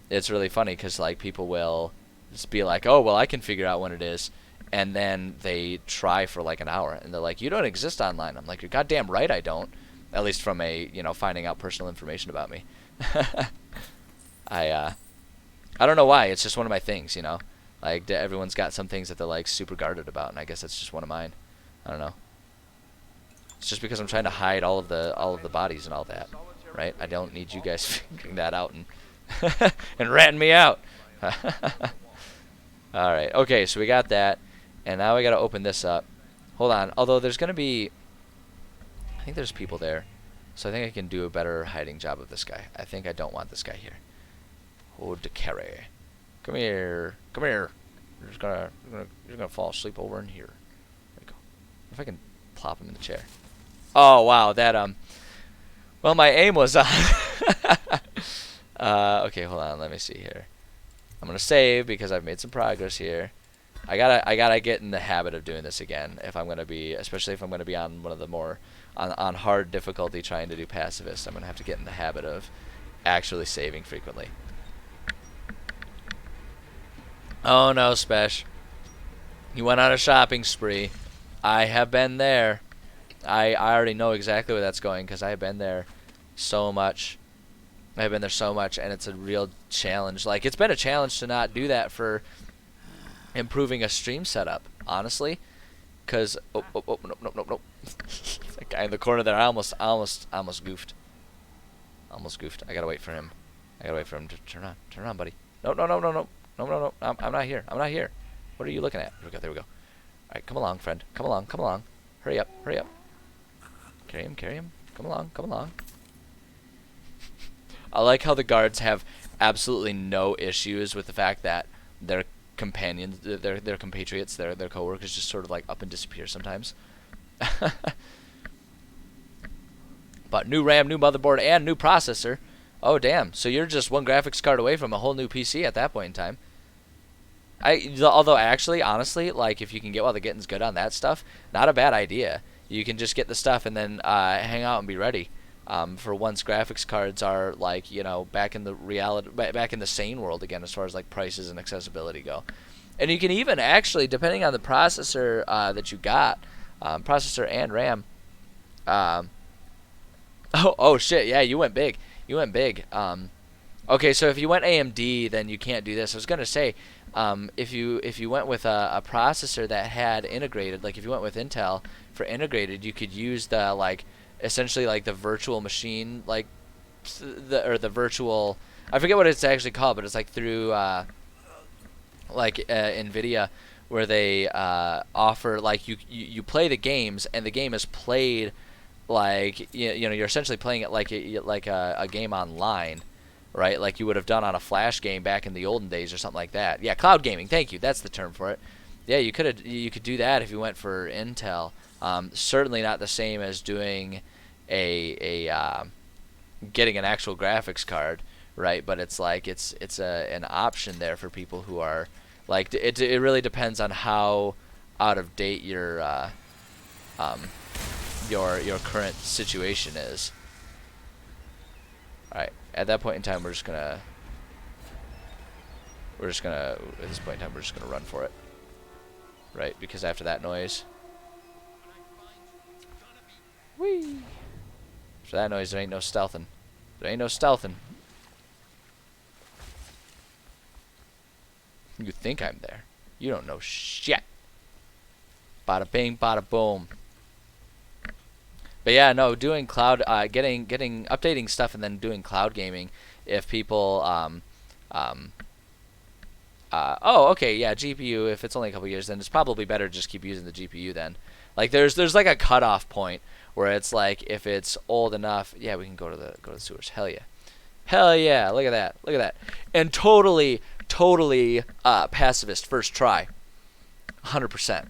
it's really funny because like people will just be like, oh well, I can figure out when it is, and then they try for like an hour, and they're like, you don't exist online. I'm like, you're goddamn right, I don't. At least from a finding out personal information about me. I don't know why. It's just one of my things, Like everyone's got some things that they're like super guarded about, and I guess that's just one of mine. I don't know. It's just because I'm trying to hide all of the bodies and all that, right? I don't need you guys figuring that out and and ratting me out. All right. Okay, so we got that, and now we got to open this up. Hold on. Although there's gonna be, I think there's people there, so I think I can do a better hiding job of this guy. I think I don't want this guy here. Oh, DeCarry. Come here. Come here. You're gonna fall asleep over in here. There you go. If I can plop him in the chair. Oh wow, that well, my aim was on. Okay, hold on. Let me see here. I'm gonna save because I've made some progress here. I gotta get in the habit of doing this again if I'm gonna be, especially if I'm gonna be on one of the more on hard difficulty trying to do pacifist. I'm gonna have to get in the habit of actually saving frequently. Oh no, Spesh. You went on a shopping spree. I have been there. I already know exactly where that's going because I have been there so much. I've been there so much, and it's a real challenge. Like, it's been a challenge to not do that for improving a stream setup, honestly. Because, no. That guy in the corner there, I almost goofed. Almost goofed. I gotta wait for him. I gotta wait for him to turn on. Turn on, buddy. No. No. I'm not here. I'm not here. What are you looking at? There we go. Alright, come along, friend. Come along. Hurry up. Carry him. Come along. I like how the guards have absolutely no issues with the fact that their companions, their compatriots, their coworkers just sort of like up and disappear sometimes. But new RAM, new motherboard, and new processor. Oh damn! So you're just one graphics card away from a whole new PC at that point in time. Although actually, honestly, like if you can get while the getting's good on that stuff, not a bad idea. You can just get the stuff and then hang out and be ready. For once graphics cards are like back in the reality, back in the sane world again as far as like prices and accessibility go. And you can even actually, depending on the processor that you got, processor and RAM. Oh shit! Yeah, you went big. Okay, so if you went AMD, then you can't do this. I was gonna say, if you went with a processor that had integrated, like if you went with Intel for integrated, you could use the essentially like the virtual machine, like the virtual. I forget what it's actually called, but it's like through NVIDIA, where they offer like you play the games and the game is played like you're essentially playing it like a game online, right? Like you would have done on a Flash game back in the olden days or something like that. Yeah, cloud gaming. Thank you. That's the term for it. Yeah, you could do that if you went for Intel. Certainly not the same as doing getting an actual graphics card, right? But it's like it's an option there for people who are like it really depends on how out of date your current situation is. All right, at that point in time, we're just gonna at this point in time we're just gonna run for it, right? Because after that noise, whee! After that noise, there ain't no stealthing. You think I'm there? You don't know shit. Bada bing, bada boom. But yeah, no, doing cloud, updating stuff and then doing cloud gaming. If people, Oh, okay, yeah, GPU. If it's only a couple years, then it's probably better to just keep using the GPU then. Like there's like a cutoff point where it's like if it's old enough, yeah, we can go to the sewers. Hell yeah, hell yeah. Look at that, look at that, and totally pacifist first try, 100%.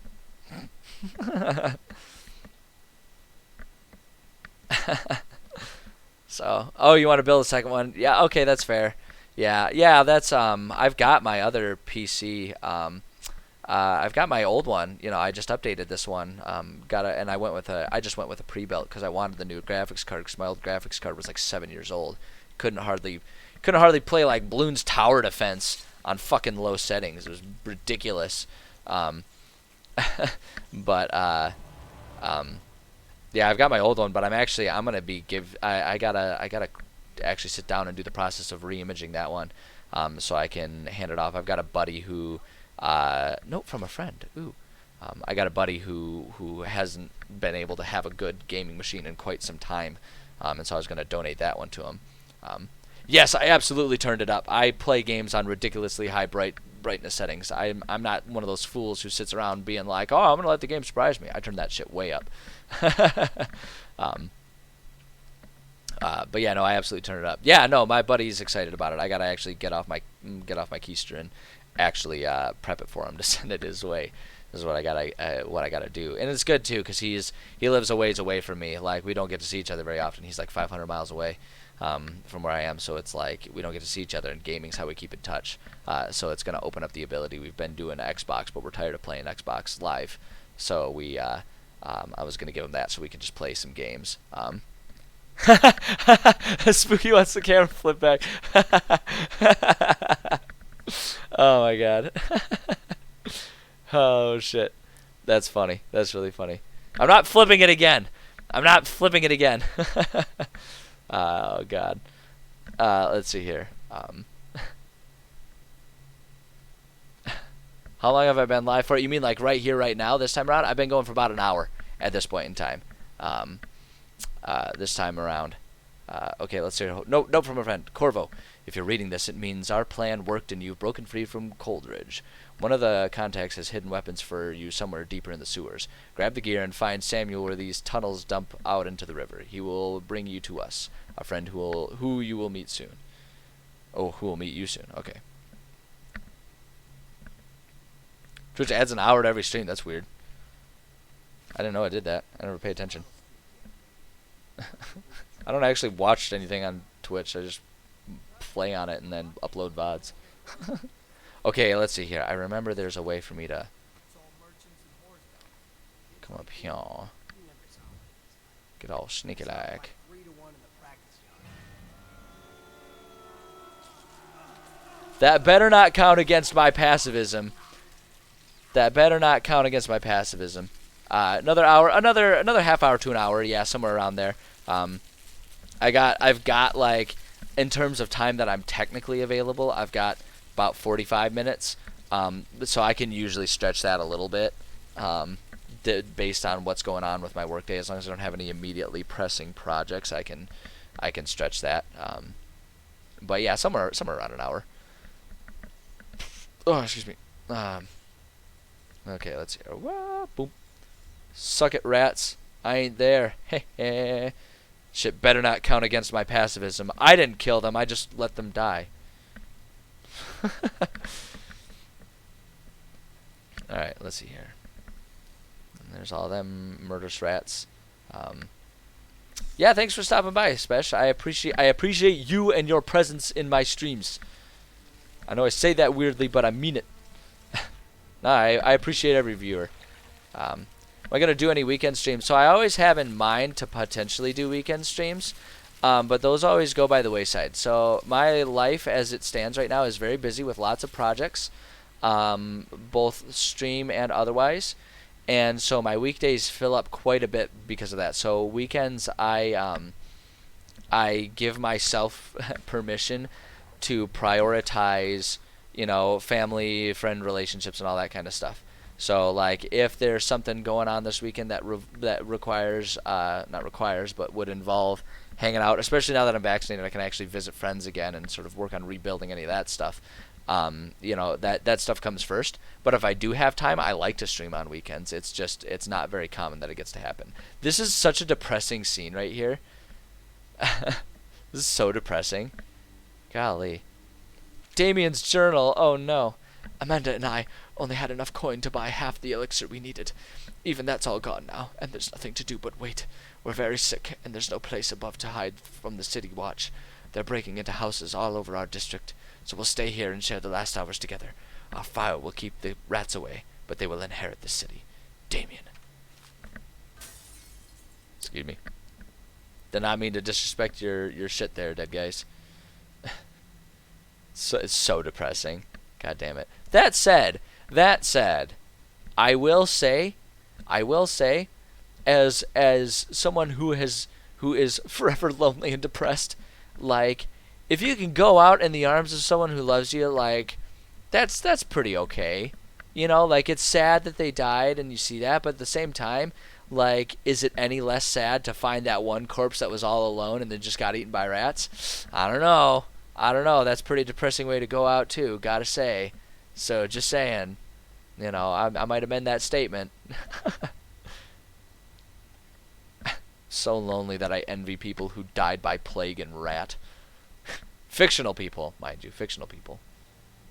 So, oh, you want to build a second one? Yeah, okay, that's fair. Yeah, yeah, that's I've got my other PC. I've got my old one. You know, I just updated this one. And I just went with a pre-built because I wanted the new graphics card because my old graphics card was like 7 years old. Couldn't hardly play like Bloons Tower Defense on fucking low settings. It was ridiculous. Um, but um, yeah, I've got my old one, but I'm gonna be give I gotta actually sit down and do the process of re-imaging that one, so I can hand it off. I've got a buddy who, note from a friend. Ooh, I got a buddy who hasn't been able to have a good gaming machine in quite some time, and so I was gonna donate that one to him. Yes, I absolutely turned it up. I play games on ridiculously high brightness settings. I'm not one of those fools who sits around being like, oh, I'm gonna let the game surprise me. I turned that shit way up. um, but yeah, no, I absolutely turned it up. Yeah, no, my buddy's excited about it. I gotta actually get off my keister and actually prep it for him to send it his way. This is what I gotta do, and it's good too because he lives a ways away from me. Like we don't get to see each other very often. He's like 500 miles away from where I am, so it's like we don't get to see each other. And gaming's how we keep in touch. So it's gonna open up the ability. We've been doing Xbox, but we're tired of playing Xbox Live. So I was gonna give him that so we can just play some games. Spooky wants the camera flip back. Oh my god. Oh shit. That's funny. That's really funny. I'm not flipping it again. I'm not flipping it again. Oh god. Let's see here. How long have I been live for? You mean like right here, right now, this time around? I've been going for about an hour at this point in time. This time around. Okay, let's see. Note from a friend. Corvo, if you're reading this, it means our plan worked and you've broken free from Coldridge. One of the contacts has hidden weapons for you somewhere deeper in the sewers. Grab the gear and find Samuel where these tunnels dump out into the river. He will bring you to us, a friend who you will meet soon. Oh, who will meet you soon. Okay. Twitch adds an hour to every stream. That's weird. I didn't know I did that. I never pay attention. I don't actually watch anything on Twitch. I just play on it and then upload VODs. Okay, let's see here. I remember there's a way for me to come up here. Get all sneaky like. That better not count against my pacifism. That better not count against my pacifism. Another hour, another half hour to an hour, yeah, somewhere around there. I've got like, in terms of time that I'm technically available, I've got about 45 minutes. So I can usually stretch that a little bit, based on what's going on with my workday. As long as I don't have any immediately pressing projects, I can stretch that. But yeah, somewhere around an hour. Oh, excuse me. Okay, let's see. Whoa, boom. Suck it, rats. I ain't there. Heh. Shit better not count against my pacifism. I didn't kill them. I just let them die. Alright, let's see here. And there's all them murderous rats. Yeah, thanks for stopping by, Spesh. I appreciate you and your presence in my streams. I know I say that weirdly, but I mean it. No, I appreciate every viewer. Am I going to do any weekend streams? So I always have in mind to potentially do weekend streams, but those always go by the wayside. So my life as it stands right now is very busy with lots of projects, both stream and otherwise. And so my weekdays fill up quite a bit because of that. So weekends I give myself permission to prioritize, family, friend relationships and all that kind of stuff. So, like, if there's something going on this weekend that requires, not requires, but would involve hanging out, especially now that I'm vaccinated, I can actually visit friends again and sort of work on rebuilding any of that stuff. You know, that stuff comes first. But if I do have time, I like to stream on weekends. It's not very common that it gets to happen. This is such a depressing scene right here. This is so depressing. Golly. Damien's journal. Oh no. Amanda and I only had enough coin to buy half the elixir we needed. Even that's all gone now, and there's nothing to do but wait. We're very sick, and there's no place above to hide from the city watch. They're breaking into houses all over our district, so we'll stay here and share the last hours together. Our fire will keep the rats away, but they will inherit the city. Damien. Excuse me. Did not mean to disrespect your shit there, dead guys. So it's so depressing. God damn it. That said, I will say, as someone who is forever lonely and depressed, like, if you can go out in the arms of someone who loves you, like, that's pretty okay. You know, like, it's sad that they died and you see that, but at the same time, like, is it any less sad to find that one corpse that was all alone and then just got eaten by rats? I don't know. That's a pretty depressing way to go out too, gotta say. So just saying, you know, I might amend that statement. So lonely that I envy people who died by plague and rat. Fictional people, mind you, fictional people.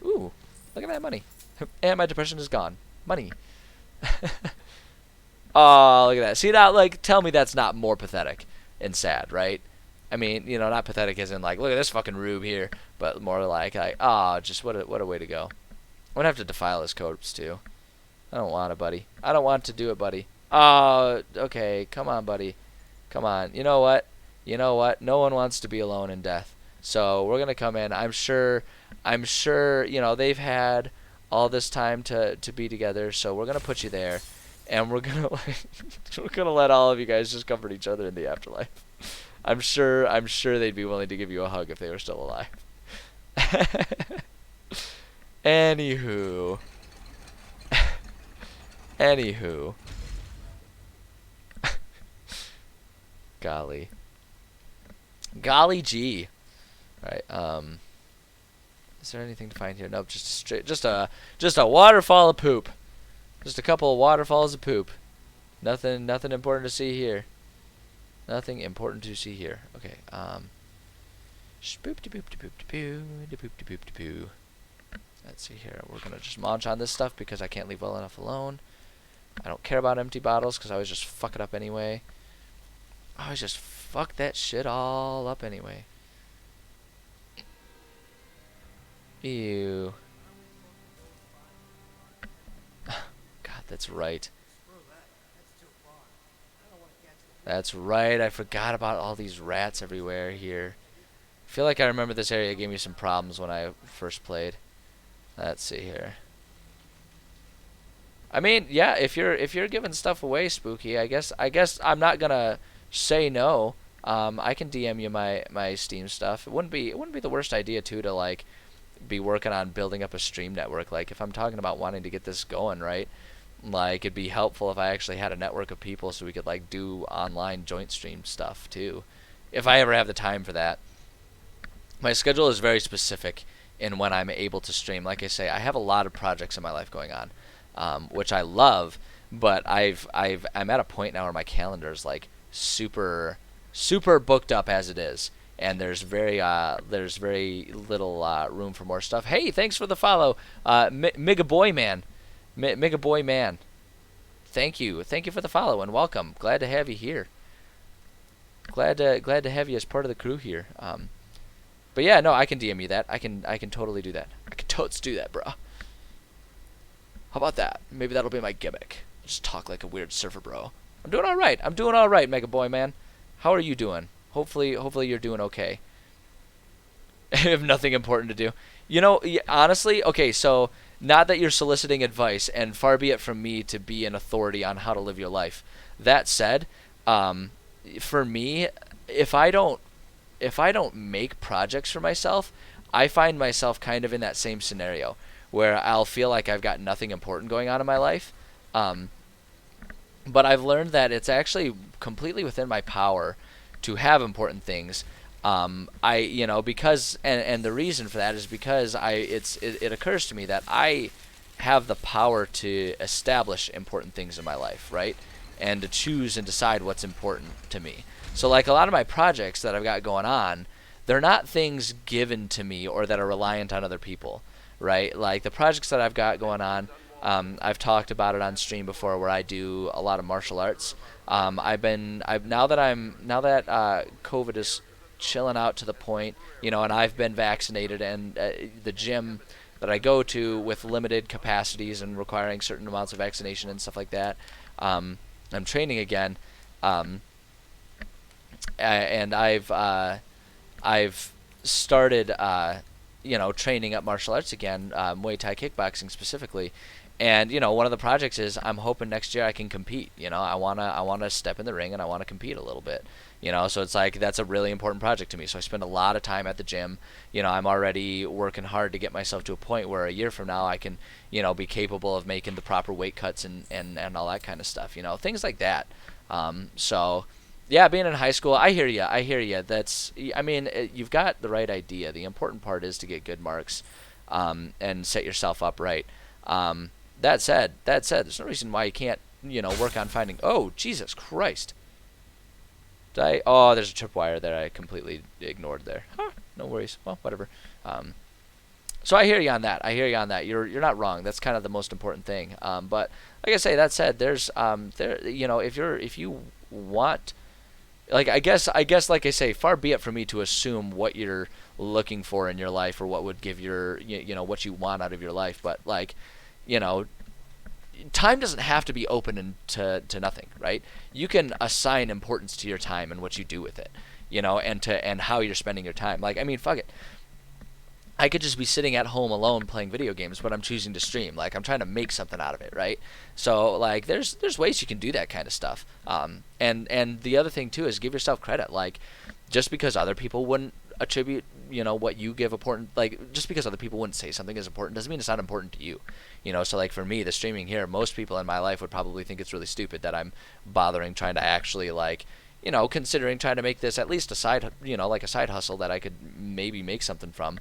Ooh, look at that money. And my depression is gone. Money. Oh, look at that. See, now, like, tell me that's not more pathetic and sad, right? I mean, you know, not pathetic as in, like, look at this fucking rube here, but more like, just what a way to go. I'm gonna have to defile his corpse, too. I don't want it, buddy. I don't want to do it, buddy. Oh, okay, come on, buddy. Come on. You know what? No one wants to be alone in death. So we're gonna come in. I'm sure, you know, they've had all this time to be together, so we're gonna put you there. And we're gonna let all of you guys just comfort each other in the afterlife. I'm sure they'd be willing to give you a hug if they were still alive. Anywho. Golly gee. Right, is there anything to find here? Nope, just a waterfall of poop. Just a couple of waterfalls of poop. Nothing important to see here. Nothing important to see here. Okay, let's see here. We're gonna just munch on this stuff because I can't leave well enough alone. I don't care about empty bottles because I always just fuck it up anyway. I always just fuck that shit all up anyway. Ew. God, that's right. That's right. I forgot about all these rats everywhere here. I feel like I remember this area gave me some problems when I first played. Let's see here. I mean, yeah, if you're giving stuff away, Spooky, I guess I'm not gonna say no. I can DM you my Steam stuff. It wouldn't be the worst idea too to like be working on building up a stream network. Like if I'm talking about wanting to get this going, right? Like it'd be helpful if I actually had a network of people so we could like do online joint stream stuff too. If I ever have the time for that. My schedule is very specific in when I'm able to stream. Like I say, I have a lot of projects in my life going on, which I love, but I'm at a point now where my calendar is like super booked up as it is, and there's very little room for more stuff. Hey, thanks for the follow, Mega Boy Man. Thank you for the follow and welcome. Glad to have you here. Glad to have you as part of the crew here. But yeah, no, I can DM you that. I can totally do that. I can totes do that, bro. How about that? Maybe that'll be my gimmick. Just talk like a weird surfer bro. I'm doing all right, Mega Boy Man. How are you doing? Hopefully you're doing okay. I have nothing important to do. You know, honestly, okay, so not that you're soliciting advice, and far be it from me to be an authority on how to live your life. That said, for me, if I don't make projects for myself, I find myself kind of in that same scenario where I'll feel like I've got nothing important going on in my life. But I've learned that it's actually completely within my power to have important things. Because and the reason for that is because it occurs to me that I have the power to establish important things in my life, right? And to choose and decide what's important to me. So like a lot of my projects that I've got going on, they're not things given to me or that are reliant on other people, right? Like the projects that I've got going on, I've talked about it on stream before, where I do a lot of martial arts. Now that COVID is chilling out to the point, and I've been vaccinated, and the gym that I go to with limited capacities and requiring certain amounts of vaccination and stuff like that, I'm training again, and I've started training up martial arts again, Muay Thai kickboxing specifically. And one of the projects is I'm hoping next year I can compete. I wanna step in the ring and I wanna compete a little bit. So it's like that's a really important project to me. So I spend a lot of time at the gym. I'm already working hard to get myself to a point where a year from now I can be capable of making the proper weight cuts and all that kind of stuff. Things like that. So yeah, being in high school, I hear you. You've got the right idea. The important part is to get good marks, and set yourself up right. That said, there's no reason why you can't, work on finding. Oh, Jesus Christ! Oh, there's a tripwire there. I completely ignored there. Huh, no worries. Well, whatever. So I hear you on that. You're not wrong. That's kind of the most important thing. But like I say, that said, there's if you want. Like I guess like I say, far be it for me to assume what you're looking for in your life or what would give your what you want out of your life, but like time doesn't have to be open to nothing, right? You can assign importance to your time and what you do with it, and how you're spending your time. Like fuck it. I could just be sitting at home alone playing video games, but I'm choosing to stream. Like I'm trying to make something out of it, right? So like there's ways you can do that kind of stuff. And the other thing too is give yourself credit. Like just because other people wouldn't attribute, what you give important, like just because other people wouldn't say something is important doesn't mean it's not important to you. So like for me, the streaming here, most people in my life would probably think it's really stupid that I'm bothering trying to actually like considering trying to make this at least a side, like a side hustle that I could maybe make something from.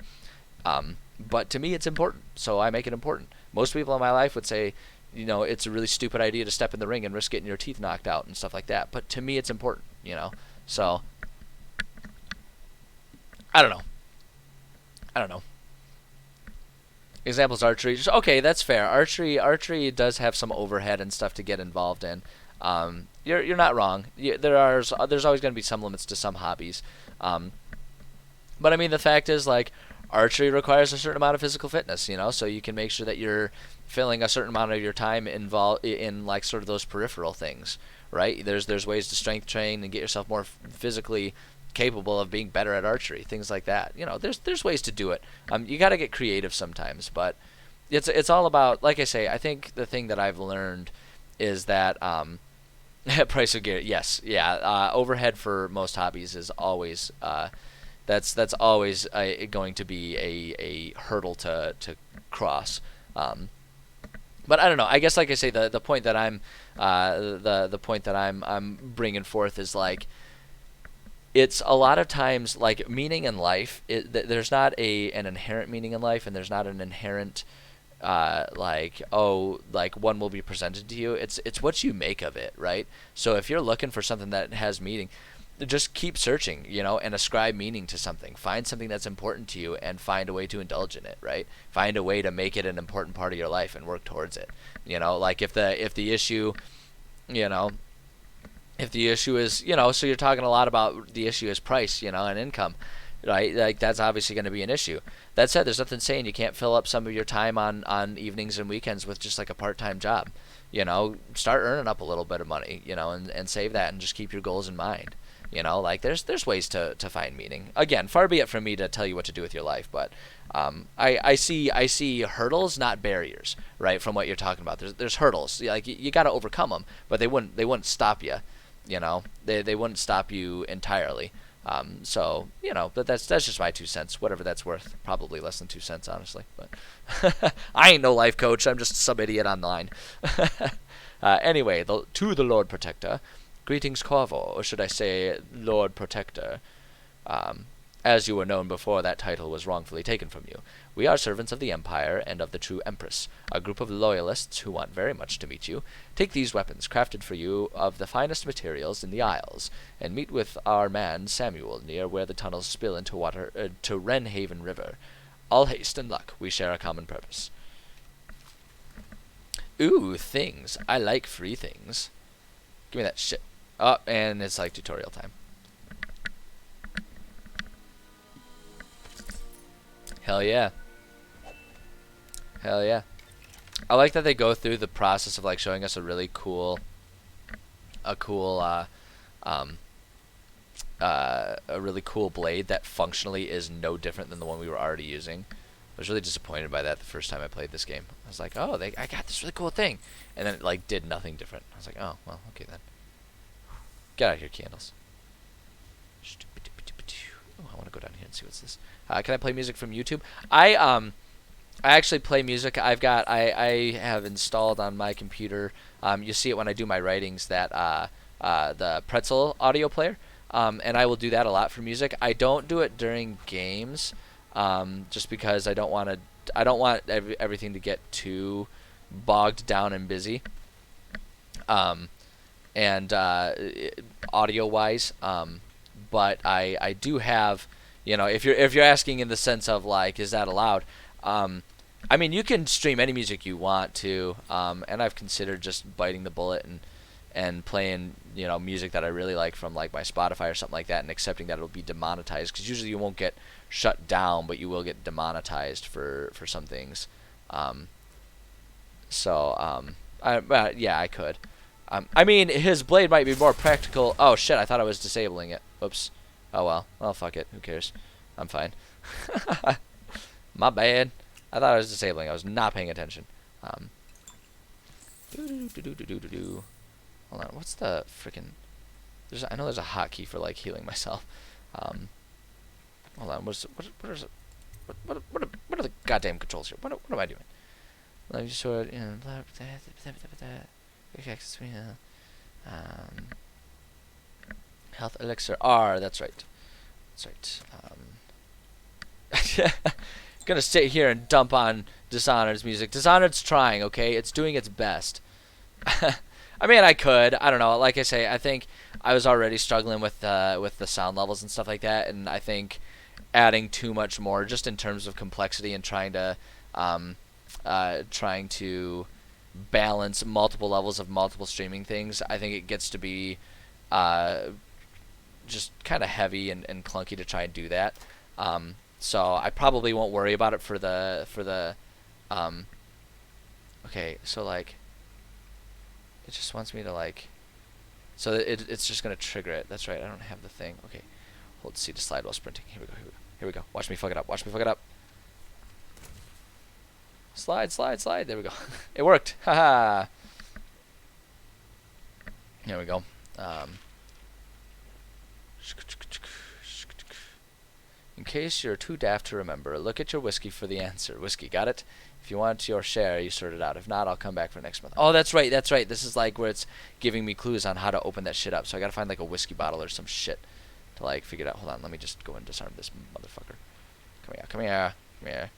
But to me, it's important, so I make it important. Most people in my life would say, it's a really stupid idea to step in the ring and risk getting your teeth knocked out and stuff like that. But to me, it's important, So, I don't know. Examples: archery. Okay, that's fair. Archery does have some overhead and stuff to get involved in. You're not wrong. There's always going to be some limits to some hobbies. But the fact is like. Archery requires a certain amount of physical fitness, so you can make sure that you're filling a certain amount of your time involved in like sort of those peripheral things, right? There's ways to strength train and get yourself more physically capable of being better at archery, things like that. There's ways to do it. You got to get creative sometimes, but it's all about, like I say, I think the thing that I've learned is that price of gear, yes, yeah, overhead for most hobbies is always. That's always going to be a hurdle to cross. But I don't know. I guess like I say, the point that I'm the point that I'm bringing forth is like it's a lot of times like meaning in life. There's not an inherent meaning in life, and there's not an inherent like one will be presented to you. It's what you make of it, right? So if you're looking for something that has meaning, just keep searching, and ascribe meaning to something. Find something that's important to you and find a way to indulge in it, right? Find a way to make it an important part of your life and work towards it. Like if the issue, if the issue is, so you're talking a lot about the issue is price, and income, right? Like that's obviously going to be an issue. That said, there's nothing saying you can't fill up some of your time on evenings and weekends with just like a part-time job. Start earning up a little bit of money, and save that and just keep your goals in mind. Like there's ways to find meaning. Again, far be it from me to tell you what to do with your life, but I see hurdles, not barriers, right? From what you're talking about, there's hurdles. Like you got to overcome them, but they wouldn't stop you. They wouldn't stop you entirely. So but that's just my 2 cents. Whatever that's worth, probably less than 2 cents, honestly. But I ain't no life coach. I'm just some idiot online. Anyway, to the Lord Protector. Greetings, Corvo, or should I say, Lord Protector. As you were known before that title was wrongfully taken from you. We are servants of the Empire and of the true Empress, a group of loyalists who want very much to meet you. Take these weapons, crafted for you of the finest materials in the Isles, and meet with our man Samuel near where the tunnels spill into to Wrenhaven River. All haste and luck. We share a common purpose. Ooh, things. I like free things. Give me that shit. Oh, and it's like tutorial time. Hell yeah. Hell yeah. I like that they go through the process of like showing us a really cool a really cool blade that functionally is no different than the one we were already using. I was really disappointed by that the first time I played this game. I was like, oh, I got this really cool thing, and then it like did nothing different. I was like, oh, well, okay then. Get out of here, candles. Oh, I want to go down here and see what's this. Can I play music from YouTube? I actually play music. I have installed on my computer. You see it when I do my writings, that the Pretzel audio player, and I will do that a lot for music. I don't do it during games, just because I don't want everything to get too bogged down and busy. And audio wise, but I do have, if you're asking in the sense of like, is that allowed? I mean, you can stream any music you want to, and I've considered just biting the bullet and playing music that I really like from like my Spotify or something like that, and accepting that it'll be demonetized, because usually you won't get shut down, but you will get demonetized for some things. Yeah, I could. I mean, his blade might be more practical. Oh shit, I thought I was disabling it. Whoops. Oh well. Well, fuck it. Who cares? I'm fine. My bad. I thought I was disabling. I was not paying attention. Hold on. What's the freaking? I know there's a hotkey for like healing myself. Hold on. What are the goddamn controls here? What am I doing? Let me just sort of, health elixir R. That's right. That's right. Gonna sit here and dump on Dishonored's music. Dishonored's trying, okay? It's doing its best. I mean, I could. I don't know. Like I say, I think I was already struggling with the sound levels and stuff like that, and I think adding too much more, just in terms of complexity and trying to balance multiple levels of multiple streaming things, I think it gets to be just kind of heavy and clunky to try and do that. So I probably won't worry about it for the okay, so like it just wants me to like, so it's just gonna trigger it. That's right, I don't have the thing. Okay, hold C to slide while sprinting. Here we go. Here we go. Watch me fuck it up. Watch me fuck it up. Slide, slide, slide. There we go. It worked. Haha. Here we go. In case you're too daft to remember, look at your whiskey for the answer. Whiskey, got it? If you want your share, you sort it out. If not, I'll come back for next month. Oh, that's right, that's right. This is like where it's giving me clues on how to open that shit up. So I gotta find like a whiskey bottle or some shit to like figure it out. Hold on, let me just go and disarm this motherfucker. Come here, come here, come here.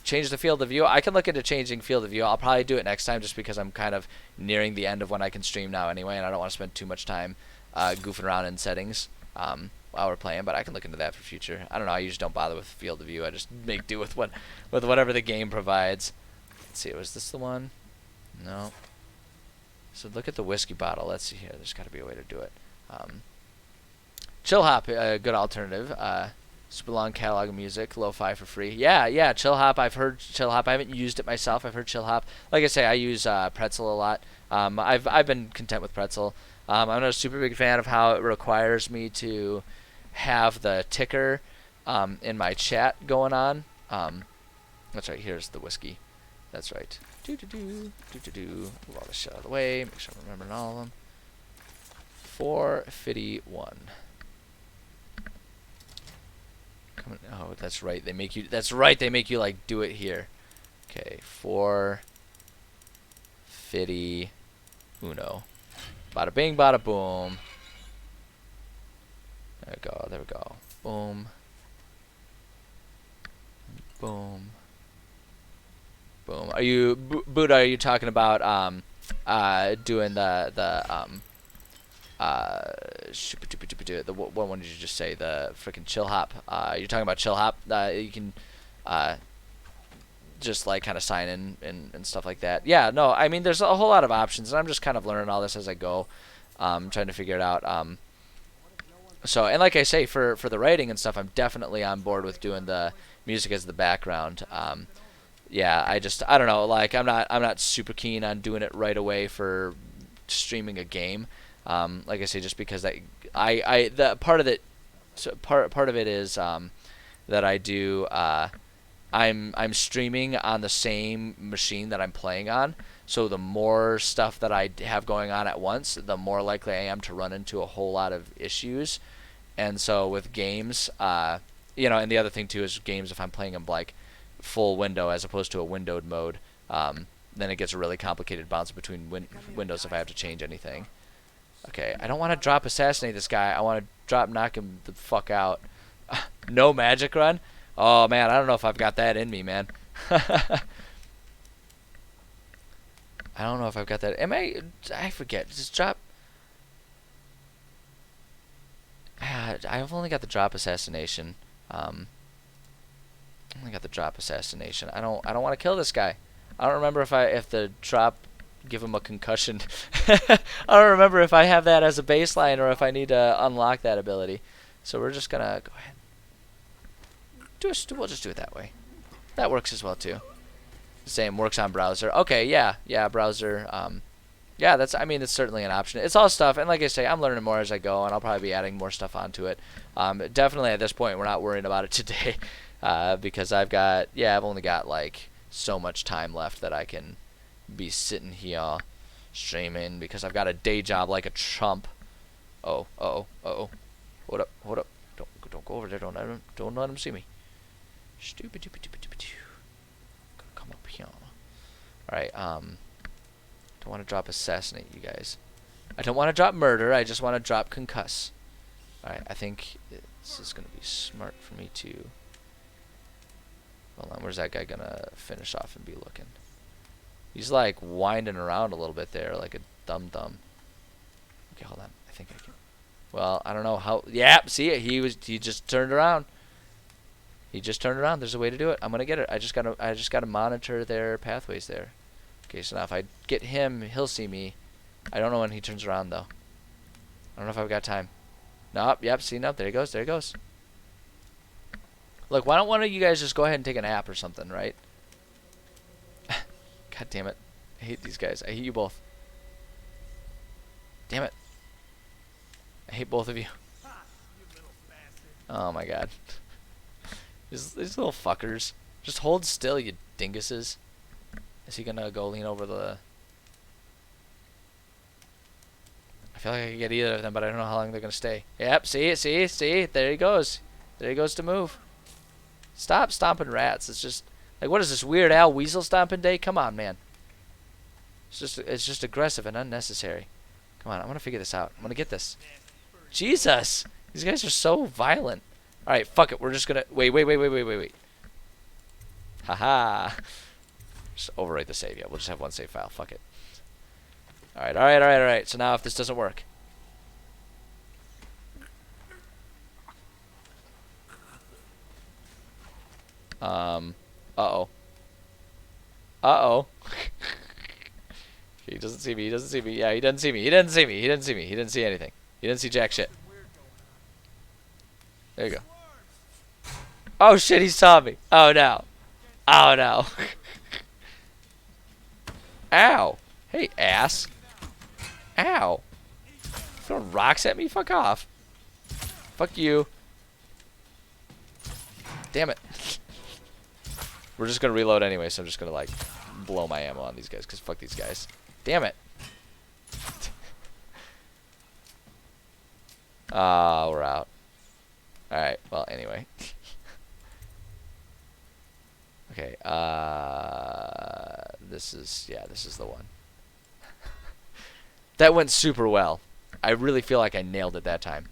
Change the field of view. I can look into changing field of view. I'll probably do it next time, just because I'm kind of nearing the end of when I can stream now anyway, and I don't want to spend too much time goofing around in settings while we're playing. But I can look into that for future. I don't know. I usually don't bother with field of view. I just make do with whatever the game provides. Let's see. Was this the one? No. So look at the whiskey bottle. Let's see here. There's got to be a way to do it. Chill Hop, a good alternative. Super long catalog of music, lo-fi for free. Yeah, Chill Hop. I've heard Chill Hop. I haven't used it myself. I've heard Chill Hop. Like I say, I use Pretzel a lot. I've been content with Pretzel. I'm not a super big fan of how it requires me to have the ticker in my chat going on. That's right. Here's the whiskey. That's right. Move all this shit out of the way. Make sure I'm remembering all of them. 451. Oh, that's right. They make you. That's right. They make you like do it here. Okay, 450 uno. Bada bing, bada boom. There we go. There we go. Boom. Boom. Boom. Are you, Buddha? Are you talking about doing what one did you just say? The freaking chill hop. You're talking about chill hop. You can uh, just like kind of sign in and stuff like that. Yeah, no, I mean there's a whole lot of options, and I'm just kind of learning all this as I go, trying to figure it out. So, and like I say, for the writing and stuff, I'm definitely on board with doing the music as the background. Yeah, I don't know, like I'm not super keen on doing it right away for streaming a game. Like I say, just because I the part of it, so part of it is that I do. I'm streaming on the same machine that I'm playing on. So the more stuff that I have going on at once, the more likely I am to run into a whole lot of issues. And so with games, and the other thing too is games, if I'm playing them like full window as opposed to a windowed mode, then it gets a really complicated bounce between windows if I have to change anything. Okay, I don't want to drop assassinate this guy. I want to drop knock him the fuck out. No magic run? Oh man, I don't know if I've got that in me, man. I don't know if I've got that. I forget. Just drop. I've only got the drop assassination. Only got the drop assassination. I don't want to kill this guy. I don't remember if the drop give him a concussion. I don't remember if I have that as a baseline or if I need to unlock that ability. So we're just gonna go ahead. We'll just do it that way. That works as well too. Same works on browser. Okay, yeah, browser. Yeah, it's certainly an option. It's all stuff, and like I say, I'm learning more as I go, and I'll probably be adding more stuff onto it. Definitely at this point, we're not worrying about it today, because I've only got like so much time left that I can be sitting here streaming because I've got a day job like a chump. Oh. Hold up. Don't go over there. Don't let him see me. Stupid. Come up here. Alright, don't want to drop assassinate, you guys. I don't want to drop murder, I just want to drop concuss. Alright, I think this is going to be smart for me to... Hold on, where's that guy going to finish off and be looking? He's like winding around a little bit there, like a dum-dum. Okay, hold on, I think I can... Well, I don't know how... Yeah, see it, he just turned around. He just turned around. There's a way to do it. I'm gonna get it. I just gotta monitor their pathways there. Okay, so now if I get him, he'll see me. I don't know when he turns around though. I don't know if I've got time. Nope. Yep. See, nope. There he goes. There he goes. Look, why don't one of you guys just go ahead and take a nap or something, right? God damn it! I hate these guys. I hate you both. Damn it! I hate both of you. Oh my god. These little fuckers. Just hold still, you dinguses. Is he gonna go lean over the... I feel like I can get either of them, but I don't know how long they're gonna stay. Yep, see? There he goes. There he goes to move. Stop stomping rats. It's just... Like, what is this, Weird Al Weasel stomping day? Come on, man. It's just aggressive and unnecessary. Come on, I'm gonna figure this out. I'm gonna get this. Jesus! These guys are so violent. Alright, fuck it. We're just gonna... Wait. Haha. Just overwrite the save. Yeah, we'll just have one save file. Fuck it. Alright. So now if this doesn't work... Uh-oh. He doesn't see me. Yeah, he doesn't see me. He didn't see anything. He didn't see jack shit. There you go. Oh shit, he saw me. Oh no. Ow. Hey, ass. Ow. Throwing rocks at me? Fuck off. Fuck you. Damn it. We're just gonna reload anyway, so I'm just gonna like blow my ammo on these guys, because fuck these guys. Damn it. Ah, we're out. Alright, well, anyway. Okay, this is the one. That went super well. I really feel like I nailed it that time.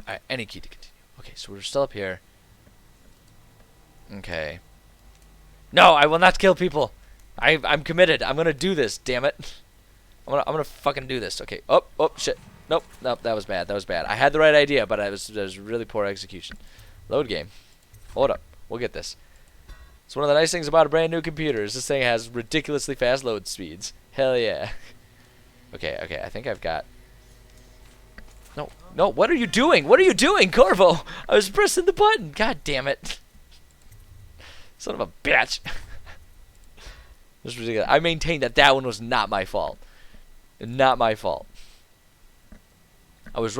Alright, any key to continue. Okay, so we're still up here. Okay. No, I will not kill people. I'm committed. I'm gonna do this. Damn it. I'm gonna fucking do this. Okay. Oh, shit. Nope. That was bad. That was bad. I had the right idea, but it was really poor execution. Load game. Hold up. We'll get this. It's one of the nice things about a brand new computer is this thing has ridiculously fast load speeds. Hell yeah. Okay. I think I've got. No. What are you doing? What are you doing, Corvo? I was pressing the button. God damn it. Son of a bitch. This is ridiculous. I maintain that one was not my fault. Not my fault. I was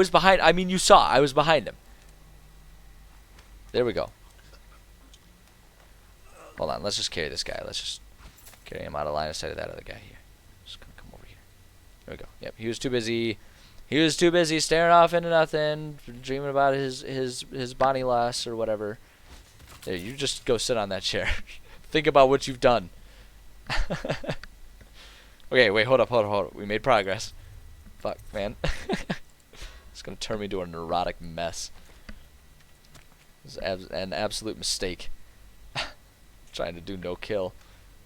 behind. I mean, you saw. I was behind him. There we go. Hold on. Let's just carry this guy. Let's just carry him out of line of sight of that other guy here. Just gonna come over here. There we go. Yep. He was too busy. He was too busy staring off into nothing, dreaming about his Bonnie loss or whatever. There, you just go sit on that chair. Think about what you've done. Okay, wait, hold up. We made progress. Fuck, man. It's gonna turn me into a neurotic mess. This is an absolute mistake. Trying to do no kill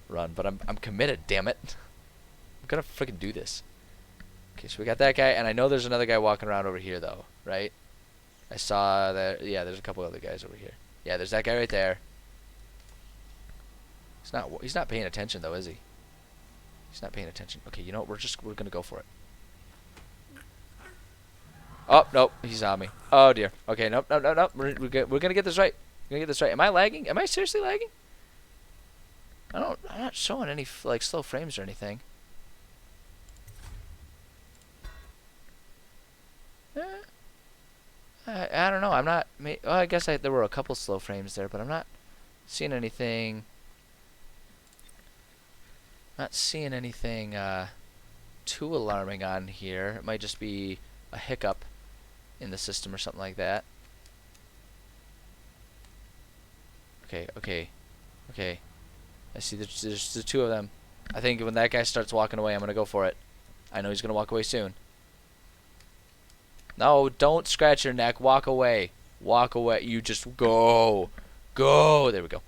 run, but I'm committed. Damn it! I'm gonna freaking do this. Okay, so we got that guy, and I know there's another guy walking around over here, though, right? I saw that. Yeah, there's a couple other guys over here. Yeah, there's that guy right there. He's not paying attention though, is he? He's not paying attention. Okay, you know what? We're gonna go for it. Oh nope, he's on me. Oh dear. Okay, nope. We're gonna get this right. We're gonna get this right. Am I lagging? Am I seriously lagging? I'm not showing any like slow frames or anything. I don't know. I'm not. Well, I guess there were a couple slow frames there, but I'm not seeing anything. Not seeing anything too alarming on here. It might just be a hiccup in the system or something like that. Okay. I see there's the two of them. I think when that guy starts walking away, I'm gonna go for it. I know he's gonna walk away soon. No, don't scratch your neck. Walk away. Walk away. You just go. Go. There we go.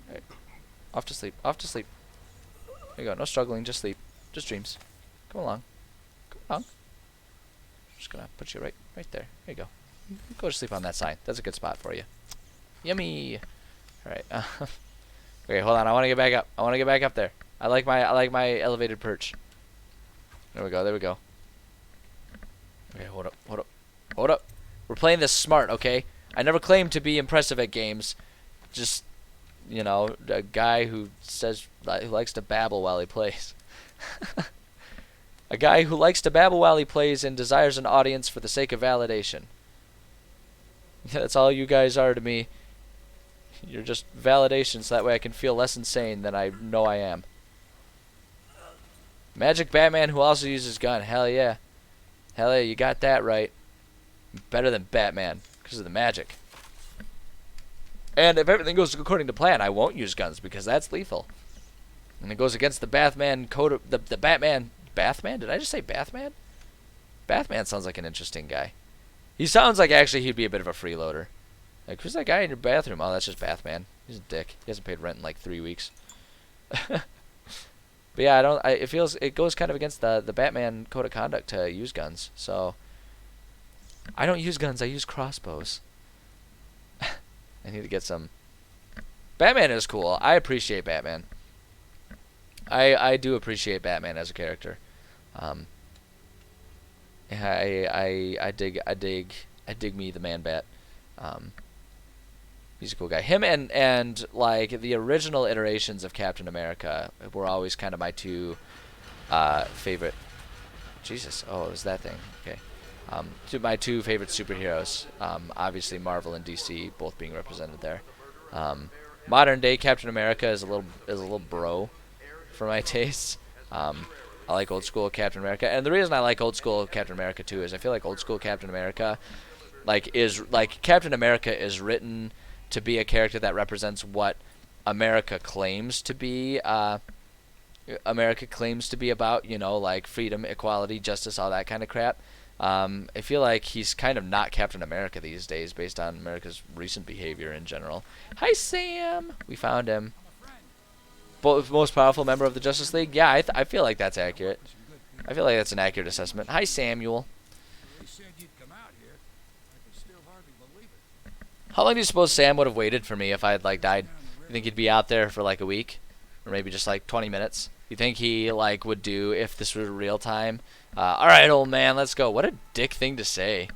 Right. Off to sleep. Off to sleep. There you go. No struggling. Just sleep. Just dreams. Come along. Come along. Just gonna put you right there. There you go. Go to sleep on that sign. That's a good spot for you. Yummy. All right. Okay, hold on. I want to get back up. I want to get back up there. I like my elevated perch. There we go. Okay, hold up. We're playing this smart, okay? I never claimed to be impressive at games. Just, you know, a guy who likes to babble while he plays. A guy who likes to babble while he plays and desires an audience for the sake of validation. That's all you guys are to me. You're just validation, so that way I can feel less insane than I know I am. Magic Batman who also uses gun. Hell yeah. Hell yeah, you got that right. Better than Batman because of the magic. And if everything goes according to plan, I won't use guns because that's lethal. And it goes against the Batman code of the Batman. Bathman? Did I just say Bathman? Bathman sounds like an interesting guy. He sounds like actually he'd be a bit of a freeloader. Like, who's that guy in your bathroom? Oh, that's just Bathman. He's a dick. He hasn't paid rent in like 3 weeks. But yeah, it goes kind of against the Batman code of conduct to use guns. So I don't use guns. I use crossbows. I need to get some. Batman is cool. I appreciate Batman. I do appreciate Batman as a character. I dig me the Man Bat. He's a cool guy. Him and like the original iterations of Captain America were always kind of my two favorite. Jesus, oh, it was that thing. Okay, my two favorite superheroes. Obviously Marvel and DC both being represented there. Modern day Captain America is a little bro for my tastes. I like old school Captain America, and the reason I like old school Captain America too is I feel like old school Captain America, Captain America is written to be a character that represents what America claims to be. America claims to be about, you know, like freedom, equality, justice, all that kind of crap. I feel like he's kind of not Captain America these days based on America's recent behavior in general. Hi, Sam! We found him. Most powerful member of the Justice League? Yeah, I feel like that's accurate. I feel like that's an accurate assessment. Hi, Samuel. How long do you suppose Sam would have waited for me if I had, like, died? You think he'd be out there for, like, a week? Or maybe just, like, 20 minutes? You think he, like, would do if this were real time? Alright, old man, let's go. What a dick thing to say.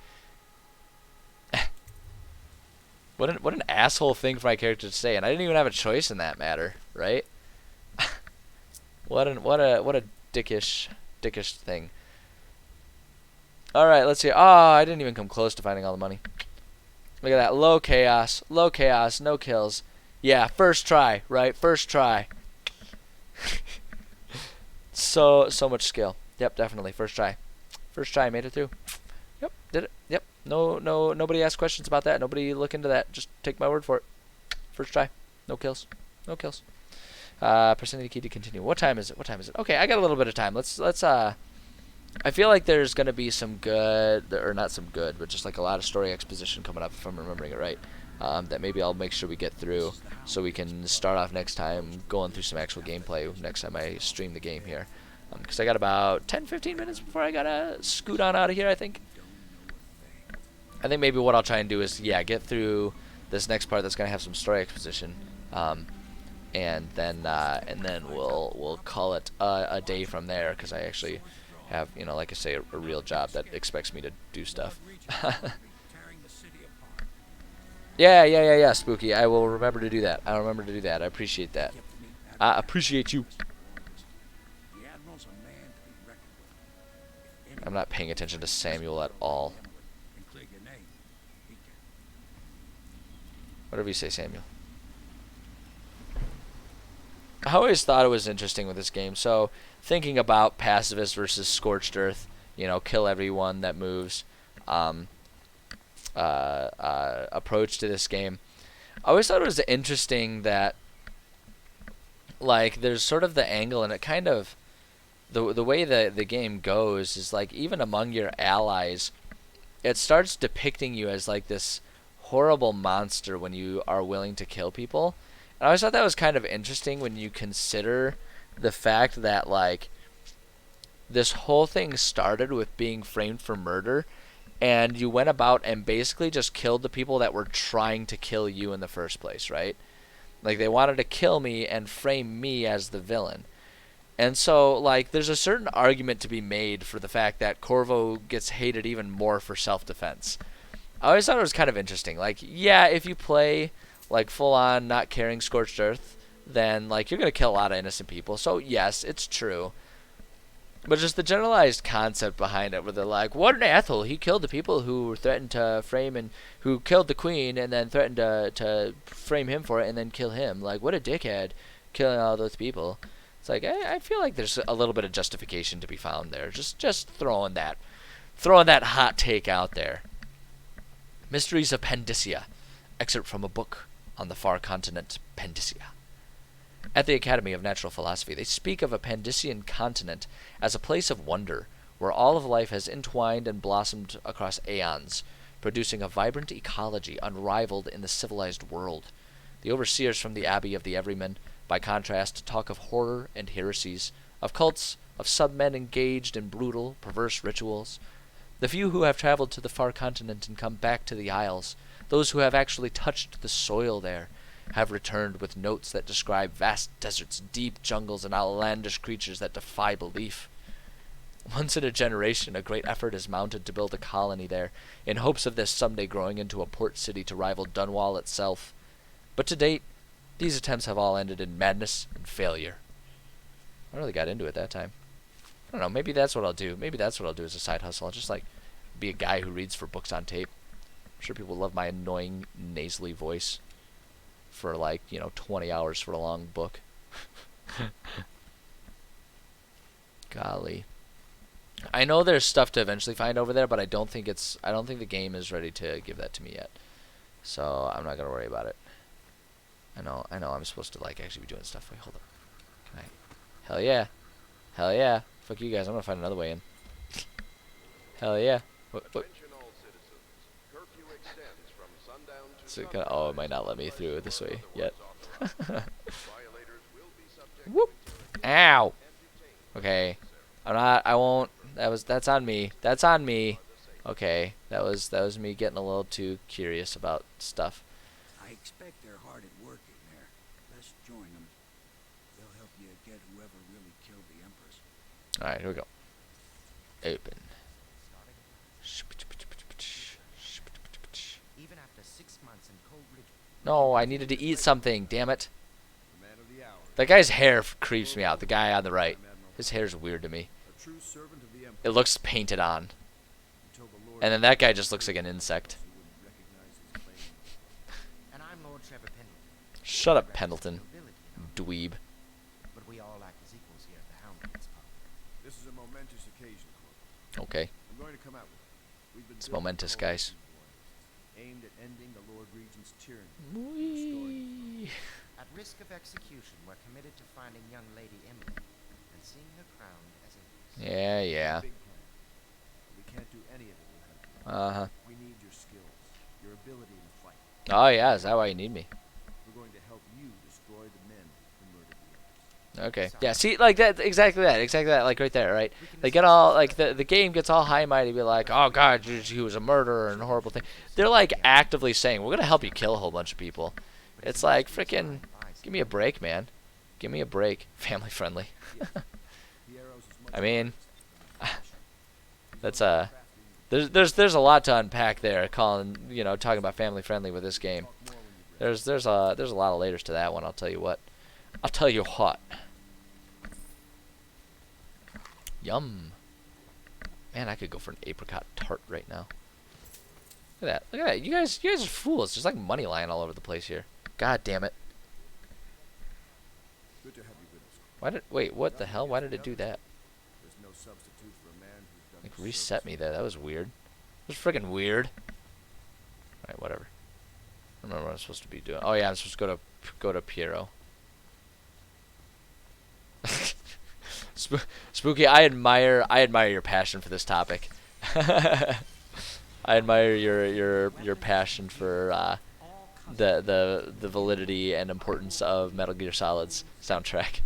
What an asshole thing for my character to say, and I didn't even have a choice in that matter, right? what a dickish thing. Alright, let's see. Oh, I didn't even come close to finding all the money. Look at that. Low chaos, no kills. Yeah, first try, right? First try. so much skill. Yep, definitely. First try. First try, made it through. Yep, did it. Yep. Nobody asked questions about that. Nobody look into that. Just take my word for it. First try. No kills. No kills. Pressing the key to continue. What time is it? Okay, I got a little bit of time. Let's I feel like there's going to be some good, or not some good, but just like a lot of story exposition coming up, if I'm remembering it right, that maybe I'll make sure we get through so we can start off next time going through some actual gameplay next time I stream the game here. Because I got about 10-15 minutes before I got to scoot on out of here, I think. I think maybe what I'll try and do is, yeah, get through this next part that's going to have some story exposition, and then we'll call it a day from there, because I actually have, you know, like I say, a real job that expects me to do stuff. Yeah, Spooky. I will remember to do that. I appreciate that. I appreciate you. I'm not paying attention to Samuel at all. Whatever you say, Samuel. I always thought it was interesting with this game. So, thinking about pacifist versus scorched earth, you know, kill everyone that moves, approach to this game. I always thought it was interesting that, like, there's sort of the angle, and it kind of, the way the game goes is, like, even among your allies, it starts depicting you as, like, this horrible monster when you are willing to kill people. And I always thought that was kind of interesting when you consider the fact that, like, this whole thing started with being framed for murder, and you went about and basically just killed the people that were trying to kill you in the first place, right? Like, they wanted to kill me and frame me as the villain. And so, like, there's a certain argument to be made for the fact that Corvo gets hated even more for self-defense. I always thought it was kind of interesting. Like, yeah, if you play, like, full-on not caring Scorched Earth, then, like, you're going to kill a lot of innocent people. So, yes, it's true. But just the generalized concept behind it, where they're like, what an asshole, he killed the people who threatened to frame and who killed the queen and then threatened to frame him for it and then kill him. Like, what a dickhead, killing all those people. It's like, I feel like there's a little bit of justification to be found there. Just throwing that hot take out there. Mysteries of Pandysia. Excerpt from a book on the far continent Pandysia. At the Academy of Natural Philosophy, they speak of a Pandysian continent as a place of wonder, where all of life has entwined and blossomed across aeons, producing a vibrant ecology unrivaled in the civilized world. The overseers from the Abbey of the Everyman, by contrast, talk of horror and heresies, of cults, of submen engaged in brutal, perverse rituals. The few who have traveled to the far continent and come back to the Isles, those who have actually touched the soil there, have returned with notes that describe vast deserts, deep jungles, and outlandish creatures that defy belief. Once in a generation, a great effort is mounted to build a colony there, in hopes of this someday growing into a port city to rival Dunwall itself. But to date, these attempts have all ended in madness and failure. I really got into it that time. I don't know, maybe that's what I'll do. Maybe that's what I'll do as a side hustle. I'll just, like, be a guy who reads for books on tape. I'm sure people love my annoying, nasally voice for, like, 20 hours for a long book. Golly. I know there's stuff to eventually find over there, but I don't think the game is ready to give that to me yet. So I'm not gonna worry about it. I know I'm supposed to, like, actually be doing stuff. Wait, hold up. Hell yeah. Hell yeah. Fuck you guys. I'm gonna find another way in. Hell yeah. What? So oh, it might not let me through this way yet. Whoop. Ow. Okay. I'm not. I won't. That's on me. That's on me. Okay. That was me getting a little too curious about stuff. I expect they're hard at work in there. Let's join them. They'll help you get whoever really killed the Empress. All right. Here we go. Open. Even after 6 months in Cold Ridge. No, I needed to eat something. Damn it. That guy's hair creeps me out. The guy on the right. His hair's weird to me. It looks painted on. And then that guy just looks like an insect. And I'm Lord Trevor Pendleton. Shut up, Pendleton. Dweeb. But we all act as equals here at the Houndman's Pub. This is a momentous occasion, Corporal. Okay. I'm going to come out with it. We've been It's building momentous, a guys. coalition aimed at ending the Lord Regent's tyranny. Whee. At risk of execution, we're committed to finding young Lady Emily and seeing her crowned as Empress. Yeah, yeah. Big plan. But we can't do any of it without you. Uh-huh. We need your skills, your ability to fight. Oh, yeah. Is that why you need me? We're going to help you destroy the men who murdered the Empress. Okay. Yeah, see, like that, exactly that, like right there, right? They get all, like, the game gets all high-mighty, be like, oh, God, he was a murderer and a horrible thing. They're, like, actively saying, we're going to help you kill a whole bunch of people. It's like, freaking, give me a break, man. Give me a break. Family friendly. I mean, that's, there's a lot to unpack there, talking about family friendly with this game. There's a lot of layers to that one, I'll tell you what. I'll tell you what. Yum. Man, I could go for an apricot tart right now. Look at that. Look at that. You guys are fools. There's like money lying all over the place here. God damn it. Good to have you with us. Wait, what the hell? Why did it do that? There's no substitute for a man who's done Like the reset service. me there. That was weird. It was freaking weird. Alright, whatever. I don't remember what I'm supposed to be doing. Oh yeah, I'm supposed to go to Piero. Spooky, I admire your passion for this topic. I admire your passion for the validity and importance of Metal Gear Solid's soundtrack.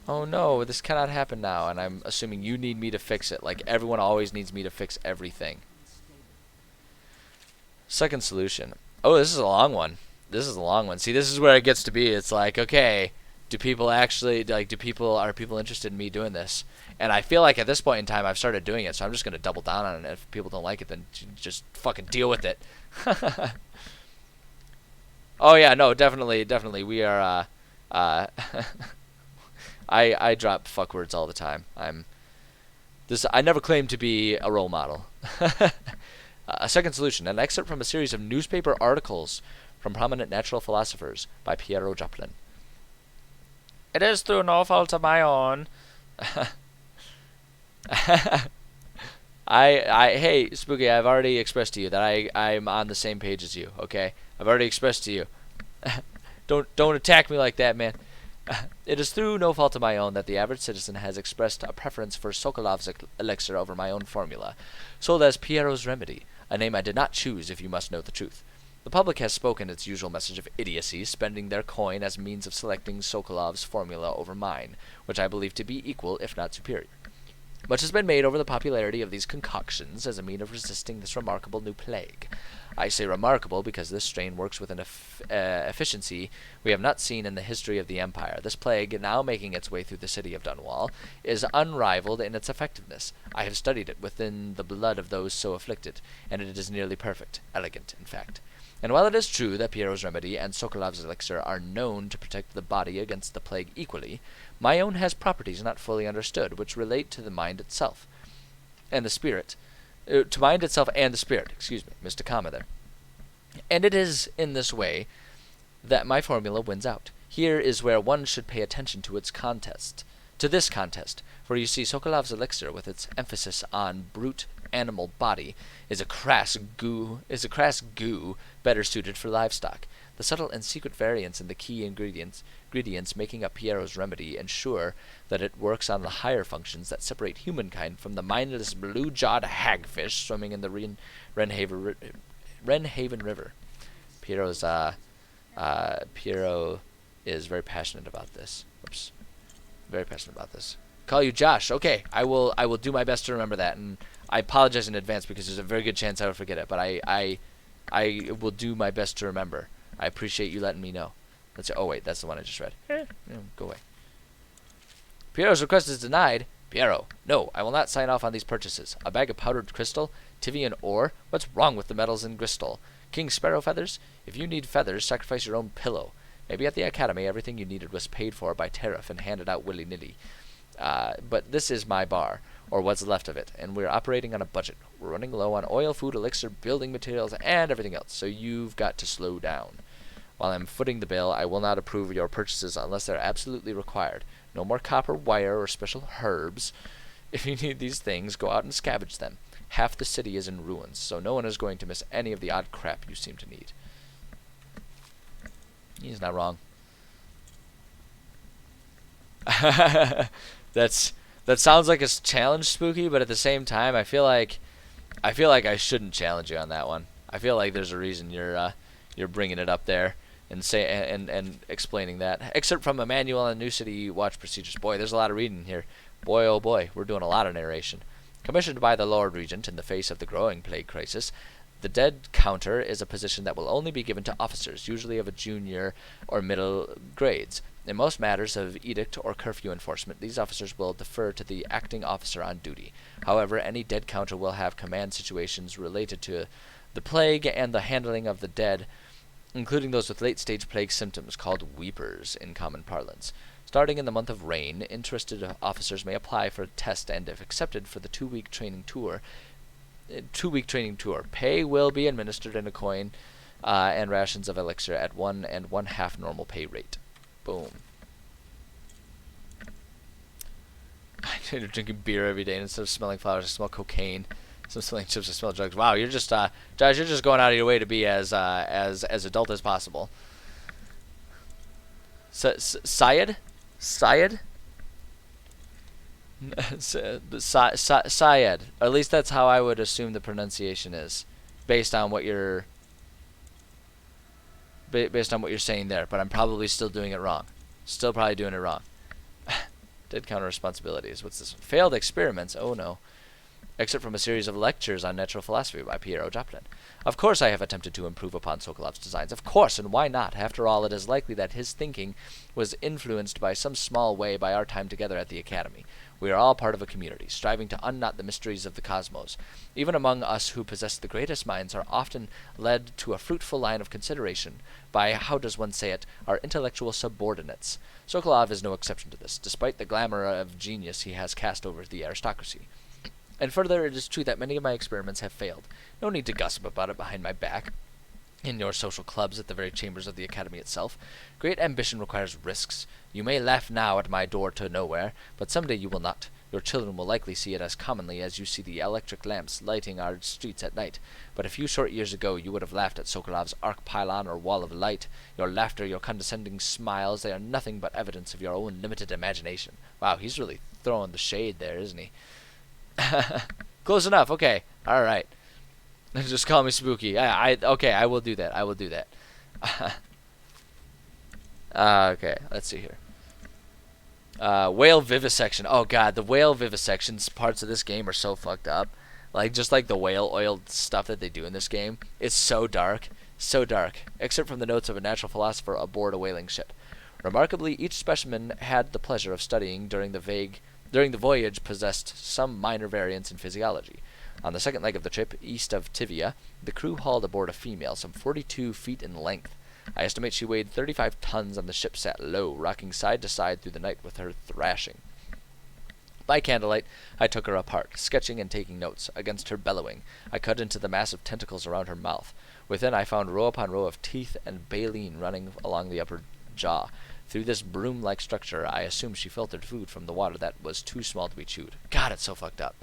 Oh no, this cannot happen now, and I'm assuming you need me to fix it. Like everyone always needs me to fix everything. Second solution. Oh, this is a long one. This is a long one. See, this is where it gets to be. It's like, okay, are people interested in me doing this? And I feel like at this point in time I've started doing it, so I'm just gonna double down on it. If people don't like it, then just fucking deal with it. Oh yeah, no, definitely. We are I drop fuck words all the time. I never claimed to be a role model. A second solution, an excerpt from a series of newspaper articles from prominent natural philosophers by Piero Joplin. It is through no fault of my own. Hey, Spooky, I've already expressed to you that I'm on the same page as you, okay? I've already expressed to you. Don't attack me like that, man. It is through no fault of my own that the average citizen has expressed a preference for Sokolov's elixir over my own formula, sold as Piero's Remedy, a name I did not choose if you must know the truth. The public has spoken its usual message of idiocy, spending their coin as means of selecting Sokolov's formula over mine, which I believe to be equal, if not superior. Much has been made over the popularity of these concoctions as a mean of resisting this remarkable new plague. I say remarkable because this strain works with an efficiency we have not seen in the history of the Empire. This plague, now making its way through the city of Dunwall, is unrivaled in its effectiveness. I have studied it within the blood of those so afflicted, and it is nearly perfect, elegant, in fact. And while it is true that Piero's Remedy and Sokolov's elixir are known to protect the body against the plague equally, my own has properties not fully understood, which relate to the mind itself and the spirit. To mind itself and the spirit, missed a comma there. And it is in this way that my formula wins out. Here is where one should pay attention to its to this contest, for you see Sokolov's elixir, with its emphasis on brute animal body, is a crass goo better suited for livestock. The subtle and secret variants in the key ingredients making up Piero's remedy ensure that it works on the higher functions that separate humankind from the mindless blue-jawed hagfish swimming in the Wrenhaven River. Piero is very passionate about this. Oops. Very passionate about this. Call you Josh. Okay, I will do my best to remember that, and I apologize in advance because there's a very good chance I will forget it, but I will do my best to remember. I appreciate you letting me know. Oh wait, that's the one I just read. Go away. Piero's request is denied. Piero, no, I will not sign off on these purchases. A bag of powdered crystal, Tivian ore. What's wrong with the metals in crystal? King Sparrow feathers? If you need feathers, sacrifice your own pillow. Maybe at the academy, everything you needed was paid for by tariff and handed out willy-nilly. But this is my bar, or what's left of it, and we're operating on a budget. We're running low on oil, food, elixir, building materials, and everything else, so you've got to slow down. While I'm footing the bill, I will not approve your purchases unless they're absolutely required. No more copper wire or special herbs. If you need these things, go out and scavenge them. Half the city is in ruins, so no one is going to miss any of the odd crap you seem to need. He's not wrong. That sounds like a challenge, Spooky, but at the same time, I feel like I shouldn't challenge you on that one. I feel like there's a reason you're bringing it up there and explaining that. Excerpt from a manual on New City Watch procedures. Boy, there's a lot of reading here. Boy, oh boy, we're doing a lot of narration. Commissioned by the Lord Regent in the face of the growing plague crisis, the dead counter is a position that will only be given to officers, usually of a junior or middle grades. In most matters of edict or curfew enforcement, these officers will defer to the acting officer on duty. However, any dead counter will have command situations related to the plague and the handling of the dead, including those with late-stage plague symptoms, called weepers in common parlance. Starting in the month of rain, interested officers may apply for a test, and if accepted for the two-week training tour, pay will be administered in a coin and rations of elixir at 1 1/2 normal pay rate. Boom. I'm drinking beer every day, and instead of smelling flowers, I smell cocaine. Instead of smelling chips, I smell drugs. Wow, you're just, Josh, you're just going out of your way to be as adult as possible. Syed? Syed? Syed. At least that's how I would assume the pronunciation is, based on what you're saying there. But I'm probably still doing it wrong. Still probably doing it wrong. Dead counter responsibilities. What's this one? Failed experiments. Oh no. Excerpt from a series of lectures on natural philosophy by Piero Joplin. Of course I have attempted to improve upon Sokolov's designs. Of course, and why not? After all, it is likely that his thinking was influenced by some small way by our time together at the Academy. We are all part of a community, striving to unknot the mysteries of the cosmos. Even among us who possess the greatest minds are often led to a fruitful line of consideration by, how does one say it, our intellectual subordinates. Sokolov is no exception to this, despite the glamour of genius he has cast over the aristocracy. And further, it is true that many of my experiments have failed. No need to gossip about it behind my back, in your social clubs at the very chambers of the Academy itself. Great ambition requires risks. You may laugh now at my door to nowhere, but someday you will not. Your children will likely see it as commonly as you see the electric lamps lighting our streets at night. But a few short years ago you would have laughed at Sokolov's arc pylon or wall of light. Your laughter, your condescending smiles, they are nothing but evidence of your own limited imagination. Wow, he's really throwing the shade there, isn't he? Close enough. Okay. All right. Just call me Spooky. Okay. I will do that. I will do that. Okay. Let's see here. Whale vivisection. Oh god, the whale vivisection parts of this game are so fucked up. Like just like the whale oil stuff that they do in this game. It's so dark. So dark. Excerpt from the notes of a natural philosopher aboard a whaling ship. Remarkably, each specimen had the pleasure of studying during the voyage possessed some minor variance in physiology. On the second leg of the trip, east of Tivia, the crew hauled aboard a female, some 42 feet in length. I estimate she weighed 35 tons, and the ship sat low, rocking side to side through the night with her thrashing. By candlelight, I took her apart, sketching and taking notes. Against her bellowing, I cut into the massive tentacles around her mouth. Within, I found row upon row of teeth and baleen running along the upper jaw. Through this broom-like structure, I assume she filtered food from the water that was too small to be chewed. God, it's so fucked up.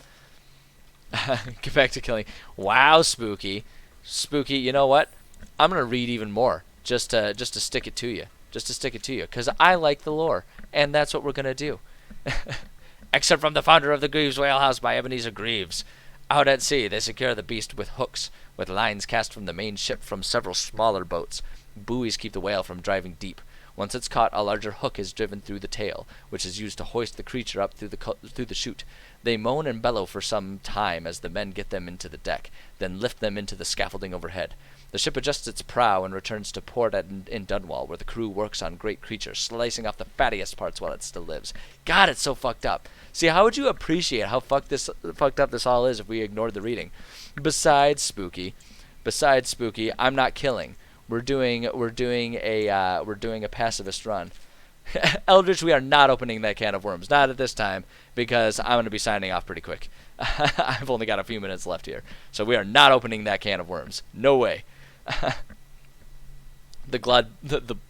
Get back to killing. Wow, spooky. Spooky, you know what? I'm going to read even more just to stick it to you. Just to stick it to you. Because I like the lore. And that's what we're going to do. Except from the founder of the Greaves Whale House by Ebenezer Greaves. Out at sea, they secure the beast with hooks, with lines cast from the main ship from several smaller boats. Buoys keep the whale from driving deep. Once it's caught, a larger hook is driven through the tail, which is used to hoist the creature up through the chute. They moan and bellow for some time as the men get them into the deck, then lift them into the scaffolding overhead. The ship adjusts its prow and returns to port in Dunwall, where the crew works on great creatures, slicing off the fattiest parts while it still lives. God, it's so fucked up. See, how would you appreciate how fucked up this all is if we ignored the reading? Besides spooky, I'm not killing. We're doing a pacifist run. Eldritch, we are not opening that can of worms. Not at this time, because I'm going to be signing off pretty quick. I've only got a few minutes left here. So we are not opening that can of worms. No way. The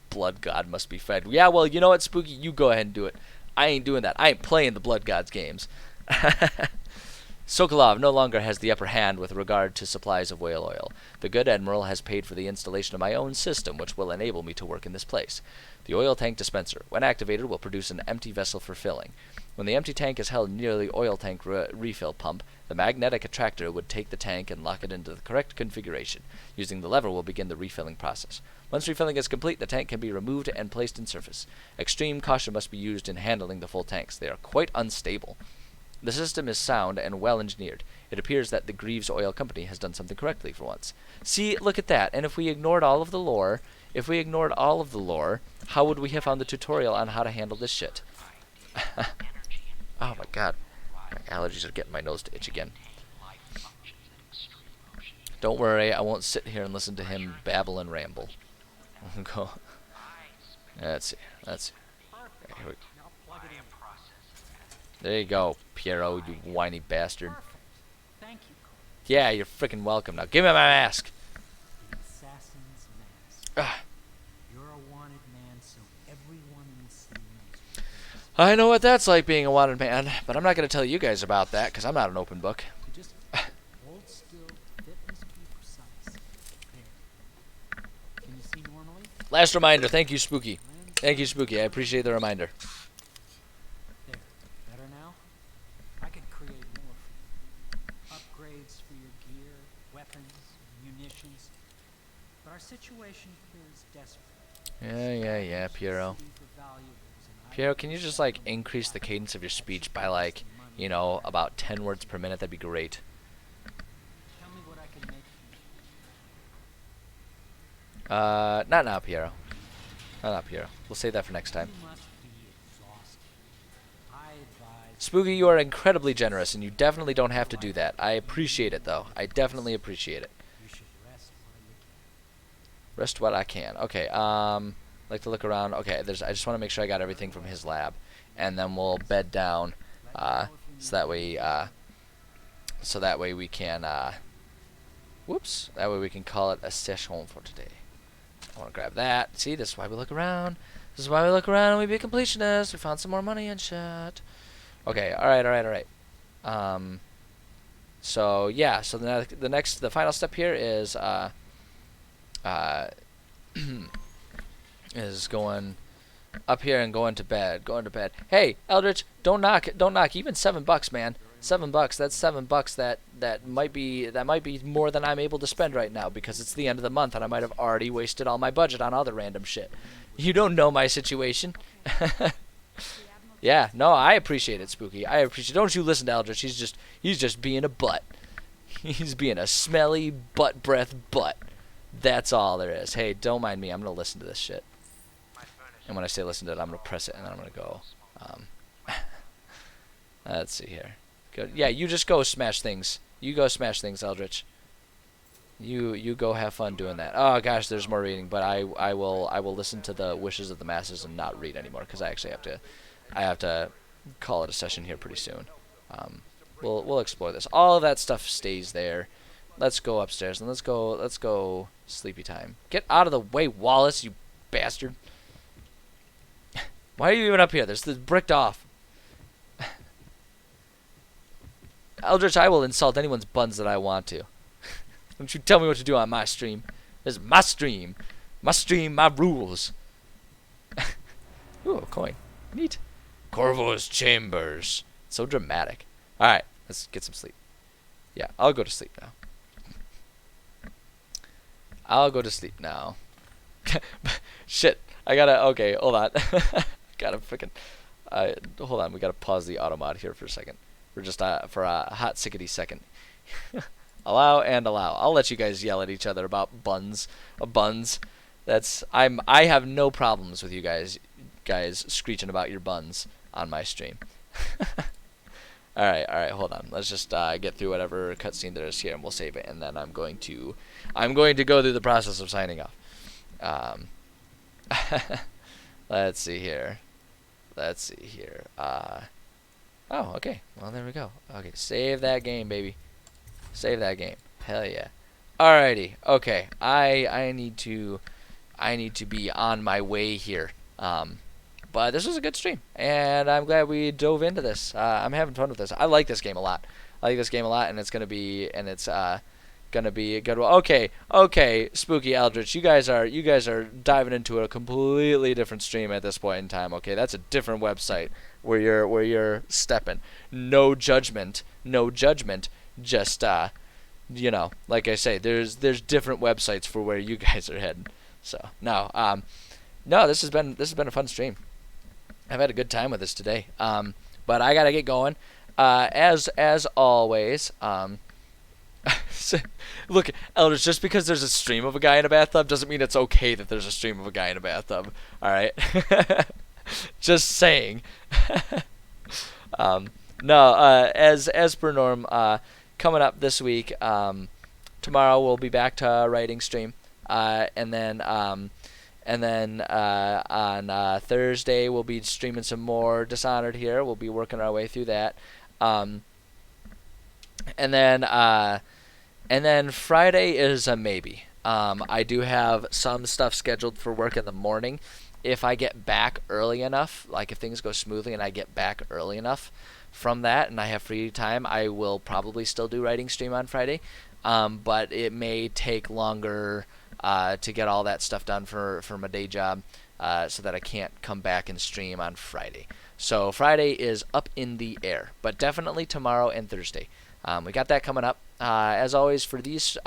blood god must be fed. Yeah, well, you know what, Spooky? You go ahead and do it. I ain't doing that. I ain't playing the blood god's games. Sokolov no longer has the upper hand with regard to supplies of whale oil. The good admiral has paid for the installation of my own system, which will enable me to work in this place. The oil tank dispenser, when activated, will produce an empty vessel for filling. When the empty tank is held near the oil tank refill pump, the magnetic attractor would take the tank and lock it into the correct configuration. Using the lever will begin the refilling process. Once refilling is complete, the tank can be removed and placed in surface. Extreme caution must be used in handling the full tanks. They are quite unstable. The system is sound and well engineered. It appears that the Greaves Oil Company has done something correctly for once. See, look at that. And if we ignored all of the lore, how would we have found the tutorial on how to handle this shit? Oh my god. My allergies are getting my nose to itch again. Don't worry, I won't sit here and listen to him babble and ramble. Go. Let's see. Okay, here we go. There you go, Piero, you whiny bastard. Thank you, Yeah, you're freaking welcome. Now give me my mask. the assassin's mask. Ah, You're a wanted man, so everyone in the city knows what it is. I know what that's like being a wanted man, but I'm not going to tell you guys about that because I'm not an open book. You just hold still, fitness be precise. There. Can you see normally? Last reminder. Thank you, Spooky. Thank you, Spooky. I appreciate the reminder. There. Better now? I could create more for you. Upgrades for your gear, weapons, munitions. But our situation here is desperate. Yeah, Piero. City for valuables, and I Piero, can you just, like, increase the cadence of your speech by, like, you know, about 10 words per minute? That'd be great. Tell me what I can make for you. Not now, Piero. Not Piero. We'll save that for next time. You must be exhausted. I advise Spooky, you are incredibly generous, and you definitely don't have to do that. I appreciate it, though. I definitely appreciate it. you should rest while you can. Rest what I can. Okay, like to look around. Okay, I just want to make sure I got everything from his lab, and then we'll bed down, so that way we can, whoops, that way we can call it a session for today. I want to grab that. See, this is why we look around. This is why we look around and we be completionists. We found some more money and shit. Okay, alright. So, yeah, so the final step here is, is going up here and going to bed. Hey, Eldritch, don't knock. Even $7, man. $7. That's $7 that might be more than I'm able to spend right now because it's the end of the month and I might have already wasted all my budget on other random shit. You don't know my situation. Yeah, no, I appreciate it, Spooky. I appreciate. Don't you listen to Eldritch? He's just being a butt. He's being a smelly butt breath butt. That's all there is. Hey, don't mind me. I'm gonna listen to this shit. And when I say listen to it, I'm gonna press it and I'm gonna go. Let's see here. Good. Yeah, you just go smash things. You go smash things, Eldritch. You go have fun doing that. Oh gosh, there's more reading, but I will listen to the wishes of the masses and not read anymore because I actually have to call it a session here pretty soon. We'll explore this. All of that stuff stays there. Let's go upstairs and let's go sleepy time. Get out of the way, Wallace, you bastard. Why are you even up here? This is bricked off. Eldritch, I will insult anyone's buns that I want to. Don't you tell me what to do on my stream. This is my stream. My stream, my rules. Ooh, a coin. Neat. Corvo's Chambers. So dramatic. Alright, let's get some sleep. Yeah, I'll go to sleep now. I'll go to sleep now. Shit. I gotta... Okay, hold on. Gotta freaking... hold on, we gotta pause the auto mod here for a second. For just for a hot sickety second. Allow and allow. I'll let you guys yell at each other about buns. Buns. I have no problems with you guys screeching about your buns on my stream. Alright, hold on. Let's just get through whatever cutscene there is here, and we'll save it, and then I'm going to go through the process of signing off. Let's see here. Oh, okay. Well, there we go. Okay, save that game, baby. Save that game. Hell yeah. Alrighty. Okay. I need to be on my way here. But this was a good stream, and I'm glad we dove into this. I'm having fun with this. I like this game a lot. And it's gonna be a good one. Okay, Spooky Eldritch, you guys are diving into a completely different stream at this point in time. Okay, that's a different website where you're stepping. No judgment. Just like I say, there's different websites for where you guys are heading. So no, this has been a fun stream. I've had a good time with this today. But I gotta get going. As always. Look, Elders, just because there's a stream of a guy in a bathtub doesn't mean it's okay that there's a stream of a guy in a bathtub. All right. Just saying. No. As per norm, coming up this week. Tomorrow we'll be back to writing stream. And then on Thursday we'll be streaming some more Dishonored here. We'll be working our way through that. And then Friday is a maybe. I do have some stuff scheduled for work in the morning. If I get back early enough, like if things go smoothly and I get back early enough from that and I have free time, I will probably still do writing stream on Friday. But it may take longer to get all that stuff done for my day job, so that I can't come back and stream on Friday. So Friday is up in the air, but definitely tomorrow and Thursday. We got that coming up. As always, for this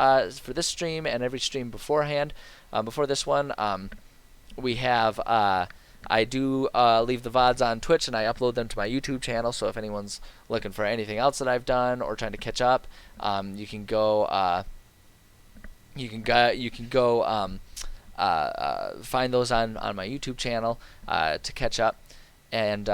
stream and every stream beforehand, before this one, we have I do leave the VODs on Twitch and I upload them to my YouTube channel. So if anyone's looking for anything else that I've done or trying to catch up, you can go find those on my YouTube channel to catch up. And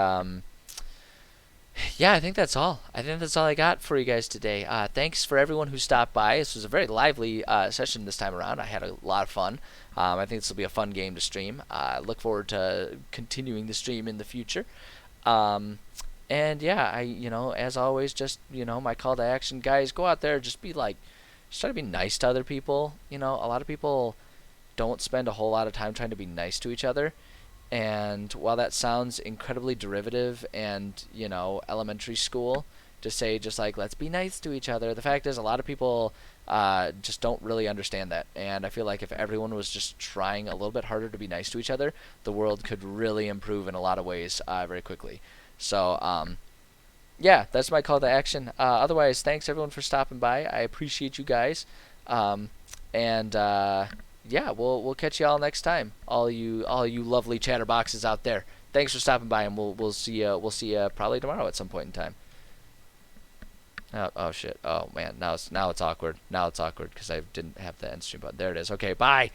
yeah, I think that's all. I got for you guys today. Thanks for everyone who stopped by. This was a very lively session this time around. I had a lot of fun. I think this will be a fun game to stream. I look forward to continuing the stream in the future. And yeah, as always, just, my call to action, guys, go out there, just try to be nice to other people. A lot of people don't spend a whole lot of time trying to be nice to each other. And while that sounds incredibly derivative and, elementary school, to say let's be nice to each other, the fact is a lot of people just don't really understand that. And I feel like if everyone was just trying a little bit harder to be nice to each other, the world could really improve in a lot of ways very quickly. So, yeah, that's my call to action. Otherwise, thanks everyone for stopping by. I appreciate you guys. Yeah, we'll catch you all next time. All you lovely chatterboxes out there. Thanks for stopping by, and we'll see you probably tomorrow at some point in time. Oh shit. Oh man. Now it's awkward. Now it's awkward because I didn't have the end stream button. There it is. Okay. Bye.